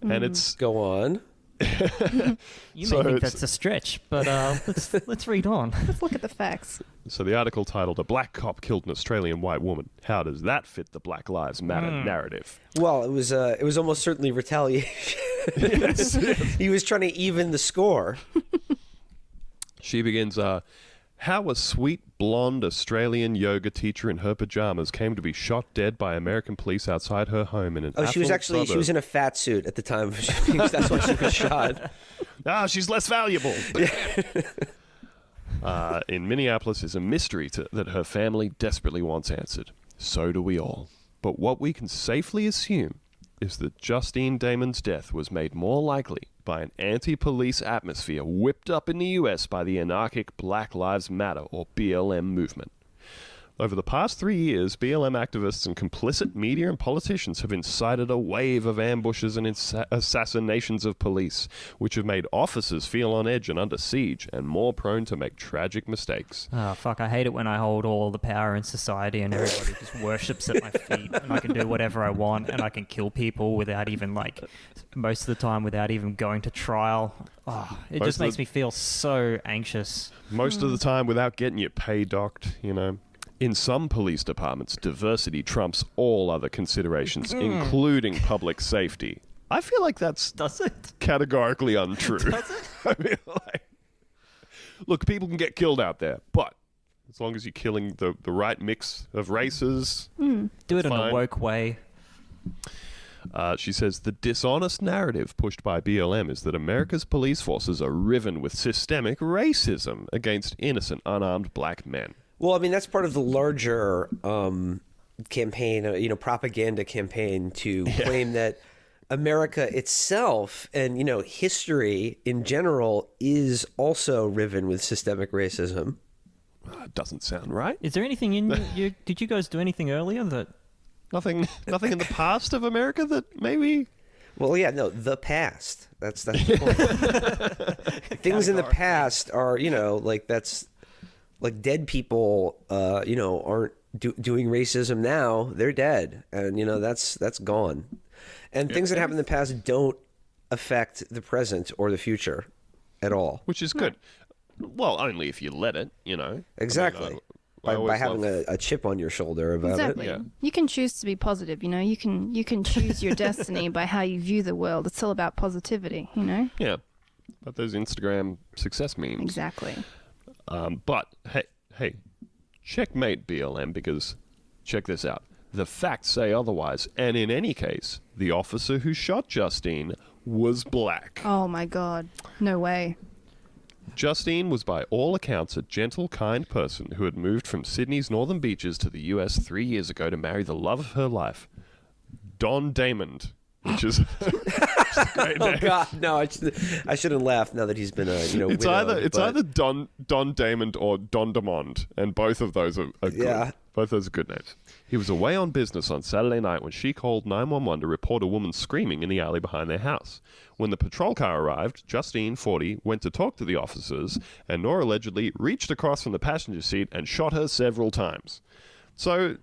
Speaker 1: it's...
Speaker 4: Go on.
Speaker 3: You may think that's a stretch, but let's read on.
Speaker 2: Let's look at the facts.
Speaker 1: So the article titled, "A Black Cop Killed an Australian White Woman. How does that fit the Black Lives Matter narrative?" Well,
Speaker 4: it was almost certainly retaliation. He was trying to even the score.
Speaker 1: She begins, how a sweet blonde Australian yoga teacher in her pajamas came to be shot dead by American police outside her home in an
Speaker 4: she was
Speaker 1: affluent
Speaker 4: she was in a fat suit at the time. That's why she was shot.
Speaker 1: She's less valuable. In Minneapolis is a mystery that her family desperately wants answered. So do we all. But what we can safely assume is that Justine Damon's death was made more likely by an anti-police atmosphere whipped up in the US by the anarchic Black Lives Matter, or BLM, movement. Over the past 3 years, BLM activists and complicit media and politicians have incited a wave of ambushes and assassinations of police, which have made officers feel on edge and under siege and more prone to make tragic mistakes.
Speaker 3: Oh, fuck. I hate it when I hold all the power in society and everybody just worships at my feet and I can do whatever I want and I can kill people without even, like, most of the time without even going to trial. Oh, it just makes me feel so anxious.
Speaker 1: Most of the time without getting your pay docked, you know. In some police departments, diversity trumps all other considerations, including public safety. I feel like that's categorically untrue.
Speaker 3: Does it?
Speaker 1: I mean, like, look, people can get killed out there, but as long as you're killing the right mix of races,
Speaker 3: do it in
Speaker 1: fine.
Speaker 3: a woke way.
Speaker 1: She says, the dishonest narrative pushed by BLM is that America's police forces are riven with systemic racism against innocent, unarmed black men.
Speaker 4: Well, I mean, that's part of the larger campaign, propaganda campaign to claim that America itself and, history in general is also riven with systemic racism.
Speaker 1: Doesn't sound right.
Speaker 3: Is there anything in you? Did you guys do anything earlier that...
Speaker 1: Nothing in the past of America that maybe...
Speaker 4: Well, yeah, no, the past. That's the point. Things in the past are, that's... Like dead people, aren't doing racism now. They're dead, and that's gone. And things that happen in the past don't affect the present or the future at all.
Speaker 1: Which is good. Well, only if you let it,
Speaker 4: Exactly.
Speaker 1: I mean,
Speaker 4: by having a chip on your shoulder about
Speaker 2: Exactly.
Speaker 4: it.
Speaker 1: Yeah.
Speaker 2: You can choose to be positive. You can choose your destiny by how you view the world. It's all about positivity.
Speaker 1: Yeah. But those Instagram success memes.
Speaker 2: Exactly.
Speaker 1: But, hey, checkmate BLM, because check this out. The facts say otherwise, and in any case, the officer who shot Justine was black.
Speaker 2: Oh my God. No way.
Speaker 1: Justine was by all accounts a gentle, kind person who had moved from Sydney's northern beaches to the US 3 years ago to marry the love of her life, Don Damon, which is a great name.
Speaker 4: Oh God, no! I shouldn't laugh now that he's been
Speaker 1: It's
Speaker 4: widowed,
Speaker 1: either Don Damon or Don Demond, and both of those are good.
Speaker 4: Yeah.
Speaker 1: Both those are good names. He was away on business on Saturday night when she called 911 to report a woman screaming in the alley behind their house. When the patrol car arrived, Justine, 40, went to talk to the officers, and Nora allegedly reached across from the passenger seat and shot her several times. So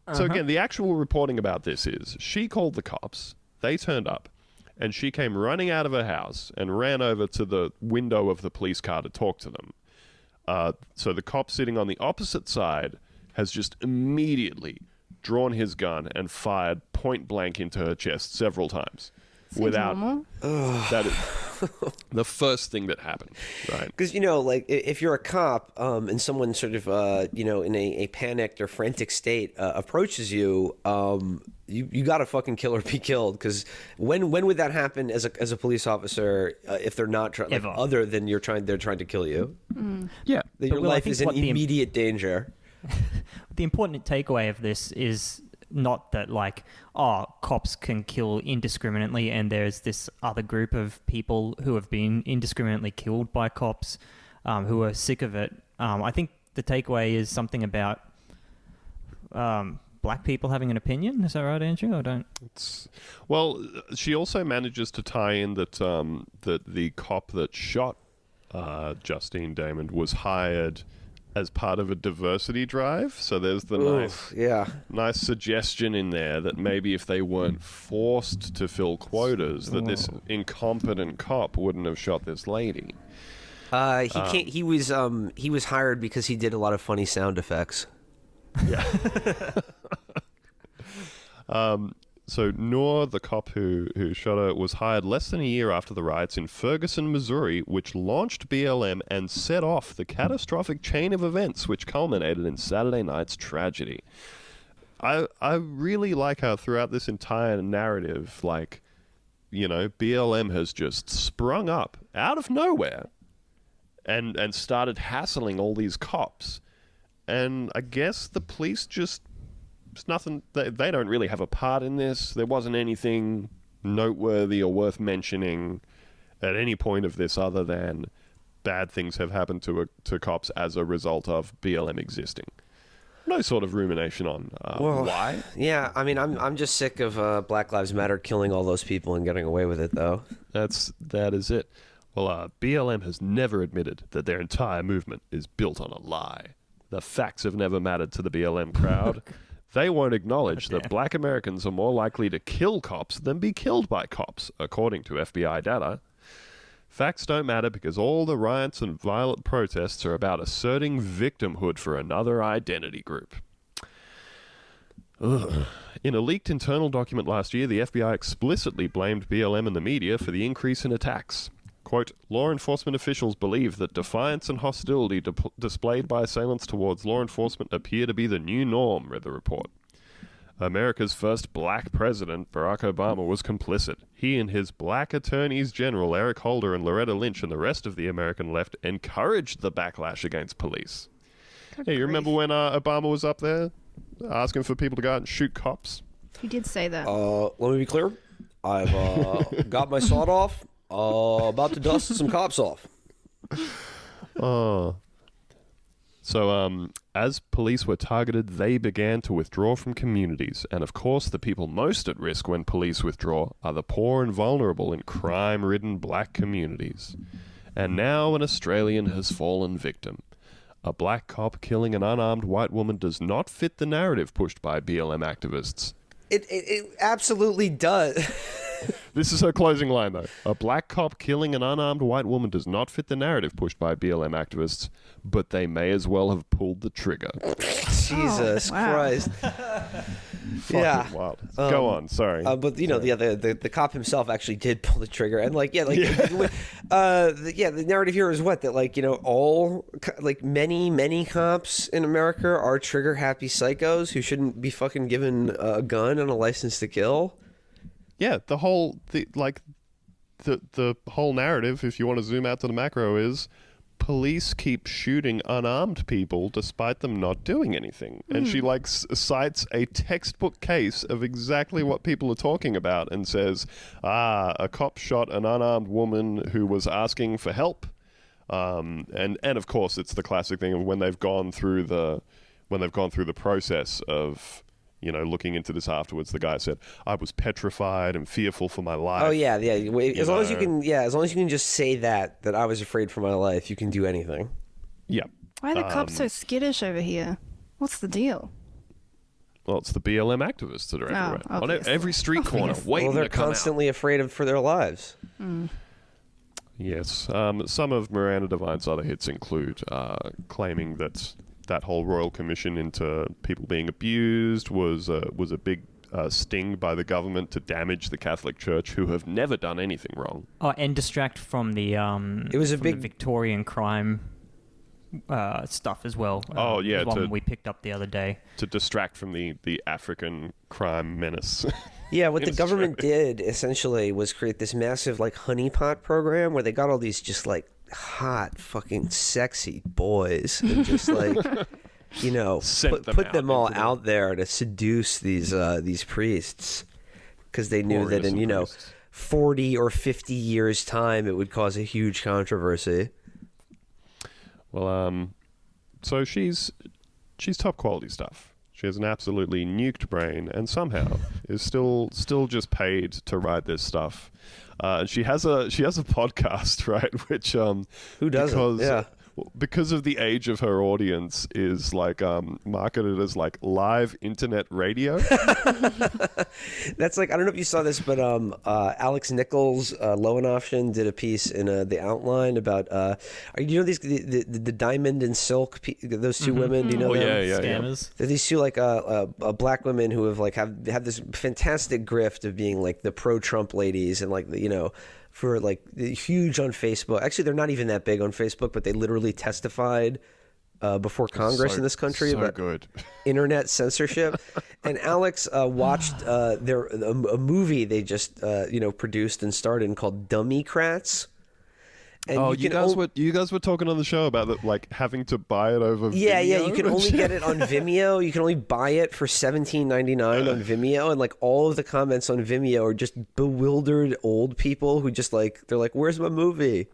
Speaker 1: again, the actual reporting about this is she called the cops. They turned up, and she came running out of her house and ran over to the window of the police car to talk to them. So the cop sitting on the opposite side has just immediately drawn his gun and fired point blank into her chest several times.
Speaker 2: Seems normal.
Speaker 1: That is the first thing that happened, right?
Speaker 4: Because, if you're a cop and someone sort of, in a panicked or frantic state approaches you, you got to fucking kill or be killed. Because when would that happen as a police officer if they're not other than they're trying to kill you?
Speaker 1: Yeah.
Speaker 4: That your life is in immediate danger.
Speaker 3: The important takeaway of this is not that, cops can kill indiscriminately and there's this other group of people who have been indiscriminately killed by cops who are sick of it. I think the takeaway is something about black people having an opinion. Is that right, Andrew? I don't...
Speaker 1: Well, she also manages to tie in that the cop that shot Justine Damon was hired as part of a diversity drive. So there's the nice suggestion in there that maybe if they weren't forced to fill quotas, that this incompetent cop wouldn't have shot this lady.
Speaker 4: He was hired because he did a lot of funny sound effects.
Speaker 1: Yeah. So Noor, the cop who shot her, was hired less than a year after the riots in Ferguson, Missouri, which launched BLM and set off the catastrophic chain of events which culminated in Saturday night's tragedy. I really like how throughout this entire narrative, BLM has just sprung up out of nowhere and started hassling all these cops. And I guess the police just... It's nothing. They don't really have a part in this. There wasn't anything noteworthy or worth mentioning at any point of this other than bad things have happened to cops as a result of BLM existing. no sort of rumination on why.
Speaker 4: Yeah, I mean, I'm just sick of Black Lives Matter killing all those people and getting away with it, though.
Speaker 1: That is it. Well, BLM has never admitted that their entire movement is built on a lie. The facts have never mattered to the BLM crowd. They won't acknowledge that black Americans are more likely to kill cops than be killed by cops, according to FBI data. Facts don't matter because all the riots and violent protests are about asserting victimhood for another identity group. Ugh. In a leaked internal document last year, the FBI explicitly blamed BLM and the media for the increase in attacks. Quote, law enforcement officials believe that defiance and hostility displayed by assailants towards law enforcement appear to be the new norm, read the report. America's first black president, Barack Obama, was complicit. He and his black attorneys general, Eric Holder and Loretta Lynch, and the rest of the American left encouraged the backlash against police. Hey, you remember when Obama was up there asking for people to go out and shoot cops?
Speaker 2: He did say that.
Speaker 4: Let me be clear. I've got my sawed off. About to dust some cops off.
Speaker 1: So, as police were targeted, they began to withdraw from communities. And of course, the people most at risk when police withdraw are the poor and vulnerable in crime-ridden black communities. And now an Australian has fallen victim. A black cop killing an unarmed white woman does not fit the narrative pushed by BLM activists.
Speaker 4: It absolutely does.
Speaker 1: This is her closing line, though. A black cop killing an unarmed white woman does not fit the narrative pushed by BLM activists, but they may as well have pulled the trigger.
Speaker 4: Jesus Christ. Yeah.
Speaker 1: Wild. Go on, sorry.
Speaker 4: But, you know, the cop himself actually did pull the trigger. And, the narrative here is what? That, many cops in America are trigger-happy psychos who shouldn't be fucking given a gun and a license to kill?
Speaker 1: Yeah, the whole narrative, if you want to zoom out to the macro, is police keep shooting unarmed people despite them not doing anything. And she cites a textbook case of exactly what people are talking about and says, a cop shot an unarmed woman who was asking for help. And of course it's the classic thing of when they've gone through the process of, you know, looking into this afterwards, the guy said, I was petrified and fearful for my life.
Speaker 4: Oh, yeah. As long as you can just say that I was afraid for my life, you can do anything.
Speaker 1: Yeah.
Speaker 2: Why are the cops so skittish over here? What's the deal?
Speaker 1: Well, it's the BLM activists that are everywhere. On every street corner, waiting to come out.
Speaker 4: Well, they're constantly afraid for their lives.
Speaker 1: Yes. Some of Miranda Devine's other hits include claiming that whole royal commission into people being abused was a big sting by the government to damage the Catholic Church, who have never done anything wrong.
Speaker 3: Oh, and distract from the the Victorian crime stuff as well. The one we picked up the other day.
Speaker 1: To distract from the African crime menace.
Speaker 4: Yeah, what the government did essentially was create this massive honeypot program where they got all these just hot fucking sexy boys and just put them all out there to seduce these priests because they knew that in 40 or 50 years time it would cause a huge controversy.
Speaker 1: Well, so she's top quality stuff. She has an absolutely nuked brain and somehow is still just paid to write this stuff. She has a podcast, right? Which
Speaker 4: who doesn't? Yeah.
Speaker 1: Because of the age of her audience, is marketed as live internet radio.
Speaker 4: That's I don't know if you saw this, but Alex Nichols, Lowenoption did a piece in the outline about the Diamond and Silk, those two women. Do you know them?
Speaker 1: Yeah.
Speaker 3: Scammers.
Speaker 4: They're these two black women who have have this fantastic grift of being the pro-Trump ladies and for huge on Facebook. Actually, they're not even that big on Facebook, but they literally testified before Congress in this country about internet censorship. And Alex watched a movie they just produced and starred in called Dummycrats. And
Speaker 1: you guys were talking on the show about that, like having to buy it over.
Speaker 4: Yeah,
Speaker 1: Vimeo
Speaker 4: yeah. You can only get it on Vimeo. You can only buy it for $17.99 on Vimeo, and like all of the comments on Vimeo are just bewildered old people who just like they're like, "Where's my movie?"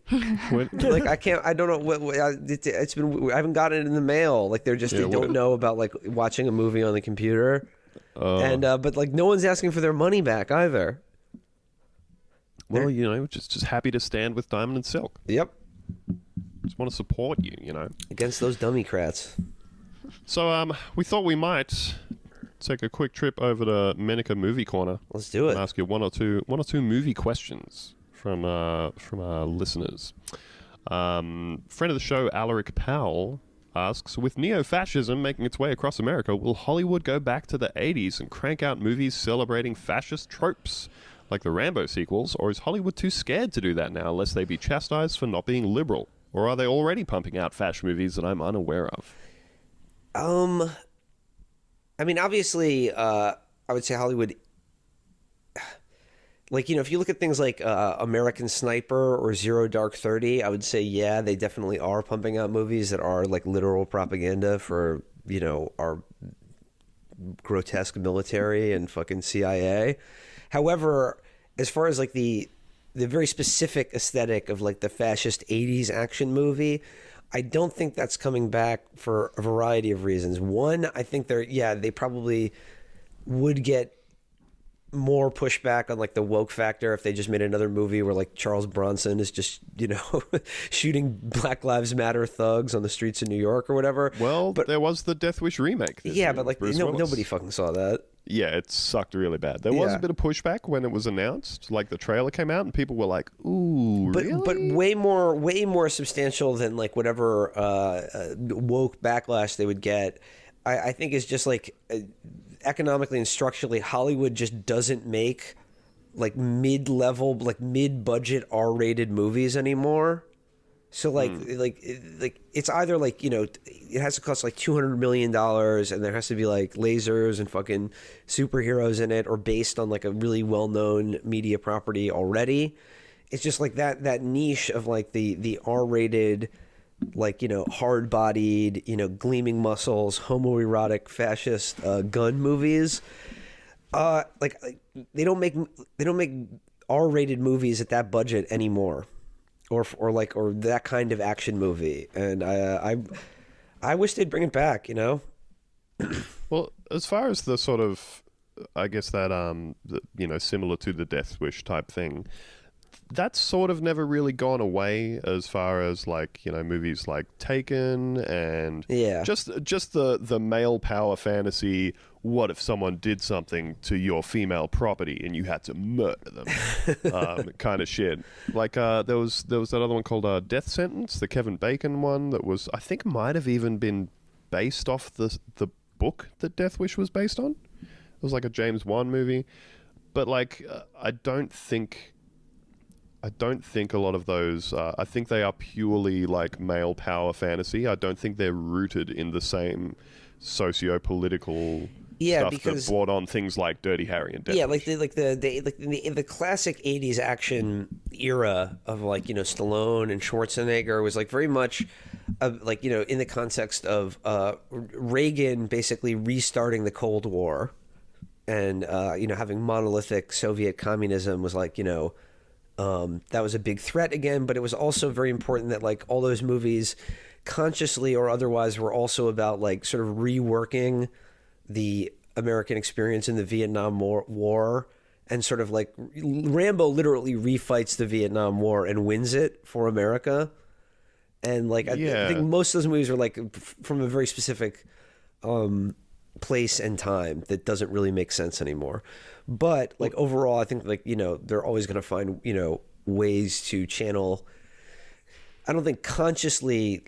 Speaker 4: Like I can't. I don't know. It's been. I haven't gotten it in the mail. Like they're just they don't know about like watching a movie on the computer, and but like no one's asking for their money back either.
Speaker 1: Well, just happy to stand with Diamond and Silk.
Speaker 4: Yep.
Speaker 1: Just want to support you,
Speaker 4: Against those dummy crats.
Speaker 1: So, we thought we might take a quick trip over to Menaker Movie Corner.
Speaker 4: Let's do it.
Speaker 1: And ask you one or two movie questions from our listeners. Friend of the show, Alaric Powell, asks, with neo-fascism making its way across America, will Hollywood go back to the 80s and crank out movies celebrating fascist tropes like the Rambo sequels, or is Hollywood too scared to do that now, lest they be chastised for not being liberal? Or are they already pumping out fash movies that I'm unaware of?
Speaker 4: I mean, obviously, I would say Hollywood, like, if you look at things like American Sniper or Zero Dark 30, I would say, yeah, they definitely are pumping out movies that are like literal propaganda for, our grotesque military and fucking CIA. However, as far as like the very specific aesthetic of like the fascist 80s action movie, I don't think that's coming back for a variety of reasons. One, I think they probably would get more pushback on like the woke factor if they just made another movie where like Charles Bronson is just, shooting Black Lives Matter thugs on the streets of New York or whatever.
Speaker 1: Well, but there was the Death Wish remake.
Speaker 4: Yeah, but like nobody fucking saw that.
Speaker 1: Yeah, it sucked really bad. There was a bit of pushback when it was announced. Like the trailer came out and people were like, "Ooh, really?"
Speaker 4: But way more substantial than like whatever woke backlash they would get. I think is just like economically and structurally, Hollywood just doesn't make like mid-level, like mid-budget R-rated movies anymore. So like it's either like it has to cost like $200 million and there has to be like lasers and fucking superheroes in it, or based on like a really well-known media property already. It's just like that niche of like the R-rated, like hard-bodied, gleaming muscles, homoerotic fascist gun movies. Like they don't make R-rated movies at that budget anymore. Or that kind of action movie, and I wish they'd bring it back.
Speaker 1: Well, as far as the sort of, I guess that similar to the Death Wish type thing, that's sort of never really gone away. As far as like movies like Taken and just the male power fantasy. What if someone did something to your female property and you had to murder them? Kind of shit. Like there was that other one called Death Sentence, the Kevin Bacon one that was, I think, might have even been based off the book that Death Wish was based on. It was like a James Wan movie, but like I don't think a lot of those. I think they are purely like male power fantasy. I don't think they're rooted in the same socio-political stuff
Speaker 4: because
Speaker 1: that brought on things like Dirty Harry and Death Wish.
Speaker 4: The classic 80s action era of like Stallone and Schwarzenegger was like very much in the context of Reagan basically restarting the Cold War, and having monolithic Soviet communism was like that was a big threat again. But it was also very important that like all those movies, consciously or otherwise, were also about like sort of reworking the American experience in the Vietnam War, and sort of like Rambo literally refights the Vietnam War and wins it for America. And like I think most of those movies are like from a very specific place and time that doesn't really make sense anymore. But like overall, I think like they're always going to find ways to channel. I don't think consciously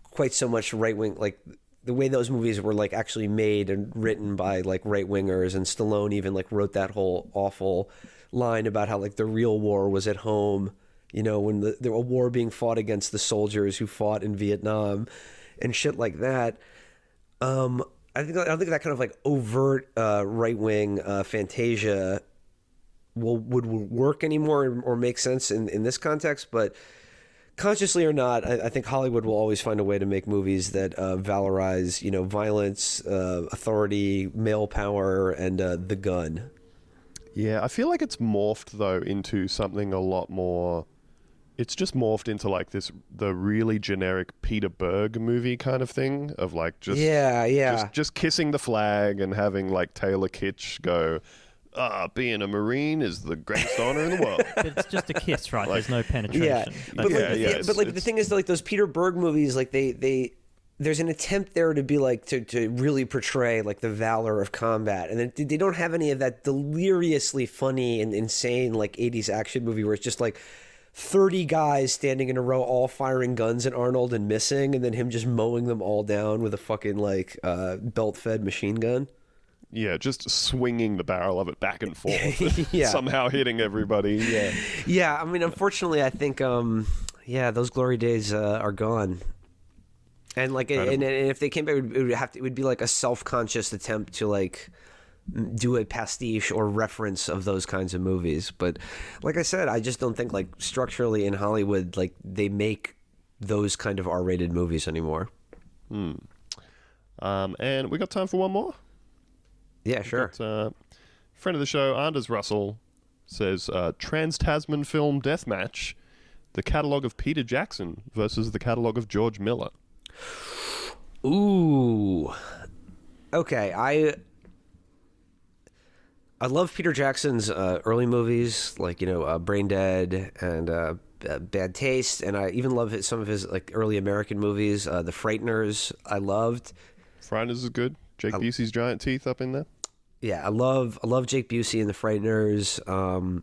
Speaker 4: quite so much right wing, like the way those movies were like actually made and written by like right wingers, and Stallone even like wrote that whole awful line about how like the real war was at home, when there were a war being fought against the soldiers who fought in Vietnam and shit like that. I don't think that kind of like overt right wing would work anymore or make sense in this context, but consciously or not, I think Hollywood will always find a way to make movies that valorize, violence, authority, male power, and the gun.
Speaker 1: Yeah, I feel like it's morphed though into something a lot more. It's just morphed into like the really generic Peter Berg movie kind of thing of like just kissing the flag and having like Taylor Kitsch go, being a Marine is the greatest honor in the world.
Speaker 3: But it's just a kiss, right? There's no penetration.
Speaker 4: Yeah, but
Speaker 1: it's
Speaker 4: the thing is, like those Peter Berg movies, like they there's an attempt there to be like to really portray like the valor of combat, and then they don't have any of that deliriously funny and insane like 80s action movie where it's just like 30 guys standing in a row all firing guns at Arnold and missing, and then him just mowing them all down with a fucking like belt-fed machine gun.
Speaker 1: Yeah, just swinging the barrel of it back and forth,
Speaker 4: Yeah.
Speaker 1: somehow hitting everybody. Yeah,
Speaker 4: Yeah, I mean, unfortunately, I think those glory days are gone. And like, and if they came back, it would be like a self-conscious attempt to like do a pastiche or reference of those kinds of movies. But like I said, I just don't think like structurally in Hollywood, like they make those kind of R-rated movies anymore.
Speaker 1: And we got time for one more.
Speaker 4: Yeah, sure.
Speaker 1: But, friend of the show, Anders Russell, says Trans-Tasman film Deathmatch, the catalogue of Peter Jackson versus the catalogue of George Miller.
Speaker 4: Ooh. Okay, I love Peter Jackson's early movies, like Brain Dead and Bad Taste, and I even love some of his like early American movies. The Frighteners, I loved.
Speaker 1: Frighteners is good. Jake Busey's giant teeth up in there.
Speaker 4: Yeah, I love Jake Busey and the Frighteners.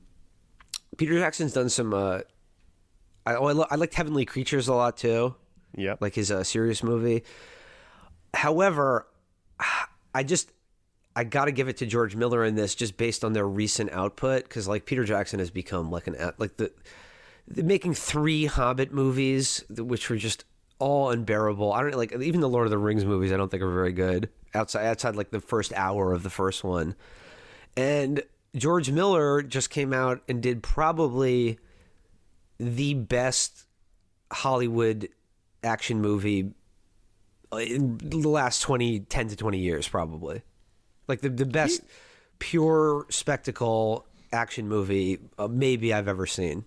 Speaker 4: Peter Jackson's done some. I liked Heavenly Creatures a lot too.
Speaker 1: Yeah,
Speaker 4: like his serious movie. However, I got to give it to George Miller in this, just based on their recent output, because like Peter Jackson has become like the making 3 Hobbit movies, which were just all unbearable. I don't like even the Lord of the Rings movies. I don't think are very good outside like the first hour of the first one. And George Miller just came out and did probably the best Hollywood action movie in the last 10 to 20 years, probably. Like the best pure spectacle action movie maybe I've ever seen.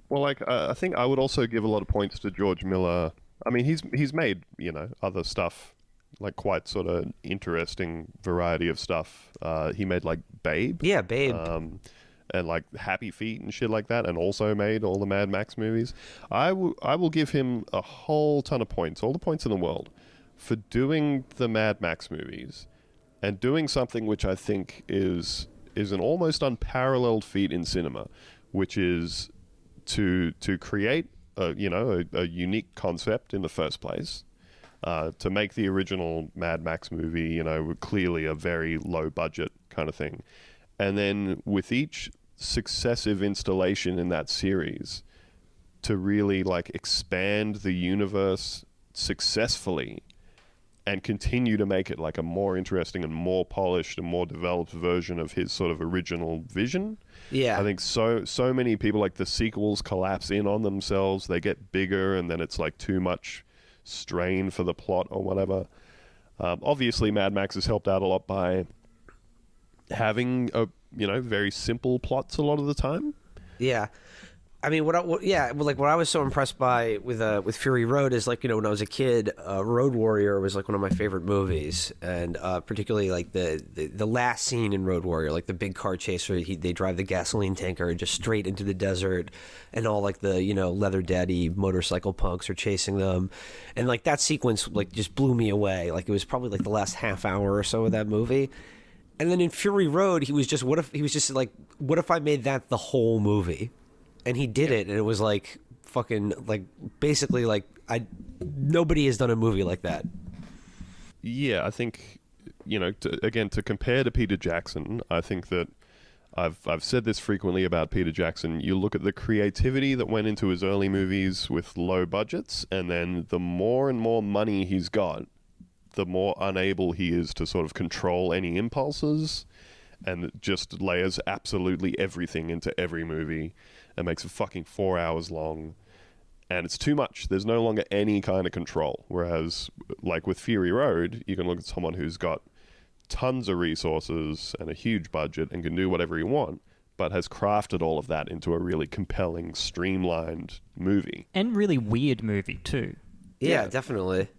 Speaker 1: Well, like I think I would also give a lot of points to George Miller. I mean, he's made other stuff, like quite sort of interesting variety of stuff. He made like Babe.
Speaker 4: Yeah, Babe.
Speaker 1: And like Happy Feet and shit like that, and also made all the Mad Max movies. I will give him a whole ton of points, all the points in the world, for doing the Mad Max movies and doing something which I think is an almost unparalleled feat in cinema, which is to create a unique concept in the first place, to make the original Mad Max movie, clearly a very low budget kind of thing. And then with each successive installation in that series, to really like expand the universe successfully and continue to make it like a more interesting and more polished and more developed version of his sort of original vision.
Speaker 4: Yeah.
Speaker 1: I think so many people, like the sequels collapse in on themselves. They get bigger and then it's like too much strain for the plot or whatever. Obviously Mad Max has helped out a lot by having very simple plots a lot of the time.
Speaker 4: Yeah. I mean, what I was so impressed by with Fury Road is like, when I was a kid, Road Warrior was like one of my favorite movies, and particularly like the last scene in Road Warrior, like the big car chase where they drive the gasoline tanker just straight into the desert, and all like the leather daddy motorcycle punks are chasing them, and like that sequence like just blew me away. Like it was probably like the last half hour or so of that movie. And then in Fury Road, he was just what if I made that the whole movie? And he did it, and it was like fucking like basically like nobody has done a movie like that.
Speaker 1: Yeah, I think to compare to Peter Jackson, I think that I've said this frequently about Peter Jackson. You look at the creativity that went into his early movies with low budgets, and then the more and more money he's got, the more unable he is to sort of control any impulses, and just layers absolutely everything into every movie and makes it fucking 4 hours long. and it's too much. There's no longer any kind of control. Whereas, like with Fury Road, you can look at someone who's got tons of resources and a huge budget and can do whatever you want, but has crafted all of that into a really compelling, streamlined movie.
Speaker 3: And really weird movie, too.
Speaker 4: Yeah, definitely.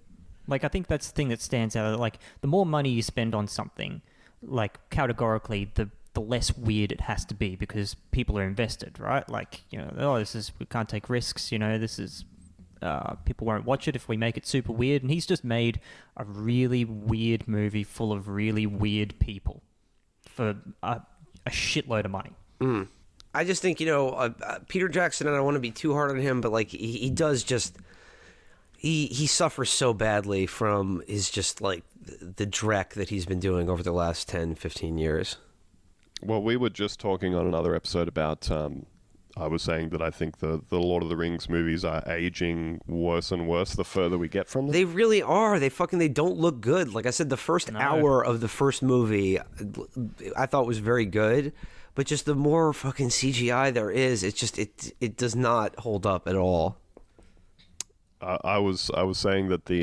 Speaker 3: Like, I think that's the thing that stands out. Like, the more money you spend on something, like, categorically, the less weird it has to be because people are invested, right? Like, you know, oh, we can't take risks, you know, this is, people won't watch it if we make it super weird. And he's just made a really weird movie full of really weird people for a shitload of money.
Speaker 4: Mm. I just think, you know, Peter Jackson, and I don't want to be too hard on him, but like he does just, he suffers so badly from his just like the dreck that he's been doing over the last 10, 15 years.
Speaker 1: Well, we were just talking on another episode about, I was saying that I think the Lord of the Rings movies are aging worse and worse the further we get from them.
Speaker 4: They really are. They don't look good. Like I said, the first hour of the first movie I thought was very good, but just the more fucking CGI there is, it does not hold up at all.
Speaker 1: I was saying that the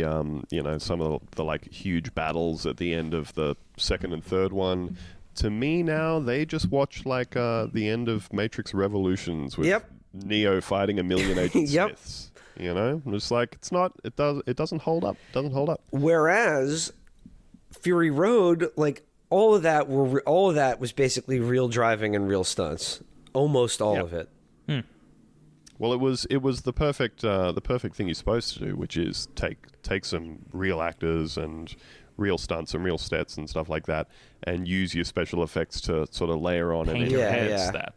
Speaker 1: you know, some of the like huge battles at the end of the second and third one, to me now they just watch like the end of Matrix Revolutions with Neo fighting a million Agent Smiths. You know, I'm just like it doesn't hold up.
Speaker 4: Whereas Fury Road, like all of that was basically real driving and real stunts, almost all of it.
Speaker 1: Well, it was the perfect thing you're supposed to do, which is take some real actors and real stunts and real stats and stuff like that, and use your special effects to sort of layer on and enhance that,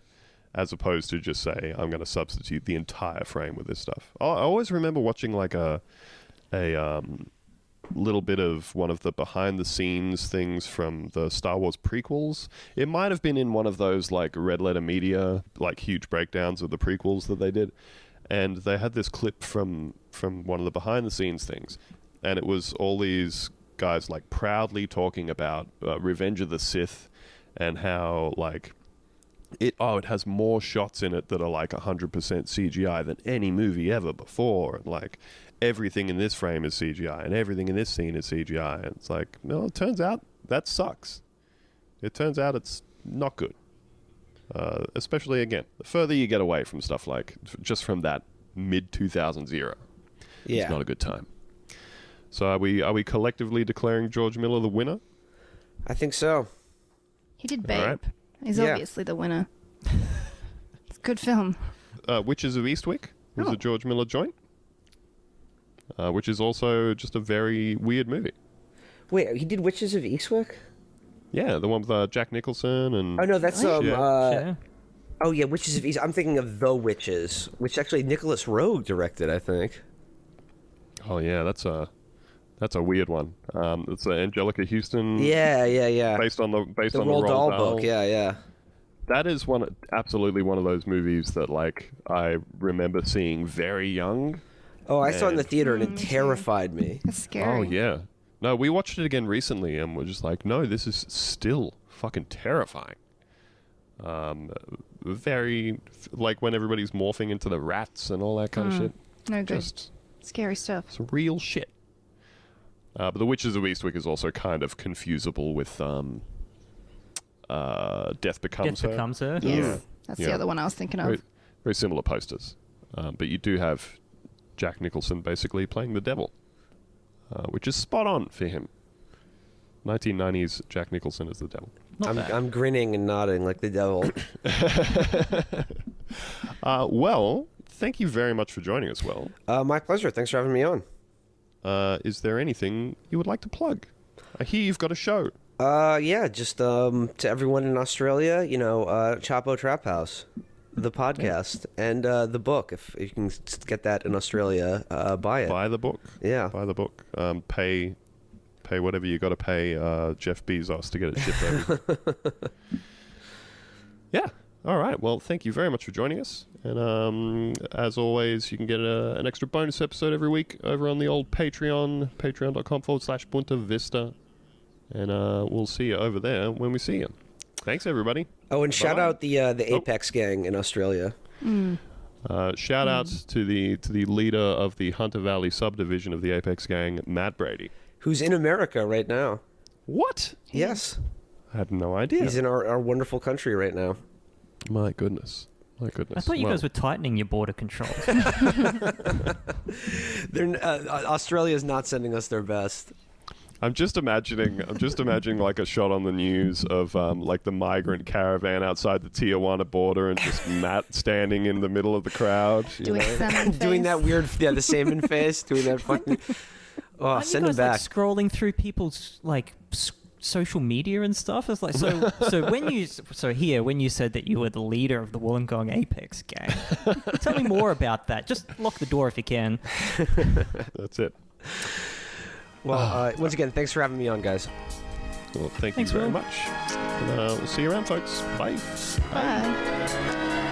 Speaker 1: as opposed to just say, I'm going to substitute the entire frame with this stuff. I always remember watching like a little bit of one of the behind the scenes things from the Star Wars prequels. It might have been in one of those like Red Letter Media, like huge breakdowns of the prequels that they did. And they had this clip from one of the behind the scenes things. And it was all these guys like proudly talking about Revenge of the Sith and how like it has more shots in it that are like 100% CGI than any movie ever before, and like everything in this frame is CGI and everything in this scene is CGI, and it's like, no, it turns out that sucks. It turns out it's not good. Especially again, the further you get away from stuff like just from that mid 2000s era, it's not a good time. So are we collectively declaring George Miller the winner?
Speaker 4: I think so.
Speaker 2: He did Babe.
Speaker 1: Right.
Speaker 2: He's obviously the winner. It's a good film.
Speaker 1: Witches of Eastwick was a George Miller joint, which is also just a very weird movie.
Speaker 4: Wait, he did Witches of Eastwick?
Speaker 1: Yeah, the one with Jack Nicholson and...
Speaker 4: Oh, no, that's...
Speaker 3: Yeah.
Speaker 4: Oh, yeah, Witches of Eastwick. I'm thinking of The Witches, which actually Nicholas Roeg directed, I think.
Speaker 1: Oh, yeah, that's a weird one. It's Angelica Houston.
Speaker 4: Yeah.
Speaker 1: Based on the
Speaker 4: Roald Dahl book. Yeah.
Speaker 1: That is absolutely one of those movies that like I remember seeing very young.
Speaker 4: Oh, I saw it in the theater and it terrified me.
Speaker 2: It's scary.
Speaker 1: Oh yeah. No, we watched it again recently and we're just like, no, this is still fucking terrifying. Very like when everybody's morphing into the rats and all that kind of shit.
Speaker 2: No good.
Speaker 1: Just
Speaker 2: scary stuff.
Speaker 1: some real shit. But The Witches of Eastwick is also kind of confusable with Death Becomes Her.
Speaker 2: Yes. That's the other one I was thinking of.
Speaker 1: Very, very similar posters. But you do have Jack Nicholson basically playing the devil, which is spot on for him. 1990s Jack Nicholson as the devil.
Speaker 4: I'm grinning and nodding like the devil.
Speaker 1: Well, thank you very much for joining us, Will.
Speaker 4: My pleasure. Thanks for having me on.
Speaker 1: Is there anything you would like to plug? I hear you've got a show.
Speaker 4: Just to everyone in Australia, you know, Chapo Trap House, the podcast, and the book. If you can get that in Australia, buy it.
Speaker 1: Buy the book.
Speaker 4: Yeah.
Speaker 1: Buy the book. Pay whatever you got to pay Jeff Bezos to get it shipped over. Yeah. All right. Well, thank you very much for joining us. And as always, you can get an extra bonus episode every week over on the old Patreon, patreon.com/Boonta Vista. And we'll see you over there when we see you. Thanks, everybody.
Speaker 4: Oh, and shout
Speaker 1: Bye-bye.
Speaker 4: out the Apex gang in Australia.
Speaker 1: Shout out to the leader of the Hunter Valley subdivision of the Apex gang, Matt Brady.
Speaker 4: Who's in America right now.
Speaker 1: What?
Speaker 4: Yes.
Speaker 1: I had no idea.
Speaker 4: He's in our wonderful country right now.
Speaker 1: My goodness.
Speaker 3: I thought you guys were tightening your border controls.
Speaker 4: Australia's not sending us their best.
Speaker 1: I'm just imagining like a shot on the news of like the migrant caravan outside the Tijuana border and just Matt standing in the middle of the crowd.
Speaker 2: Doing salmon face.
Speaker 4: Doing that weird, the salmon face, doing that fucking... Oh, send him back.
Speaker 3: Like, scrolling through people's like social media and stuff. It's like when you said that you were the leader of the Wollongong Apex gang, tell me more about that. Just lock the door if you can.
Speaker 1: That's it.
Speaker 4: Well, once again, thanks for having me on, guys.
Speaker 1: Well, thanks you very much. And, we'll see you around, folks. Bye.
Speaker 2: Bye.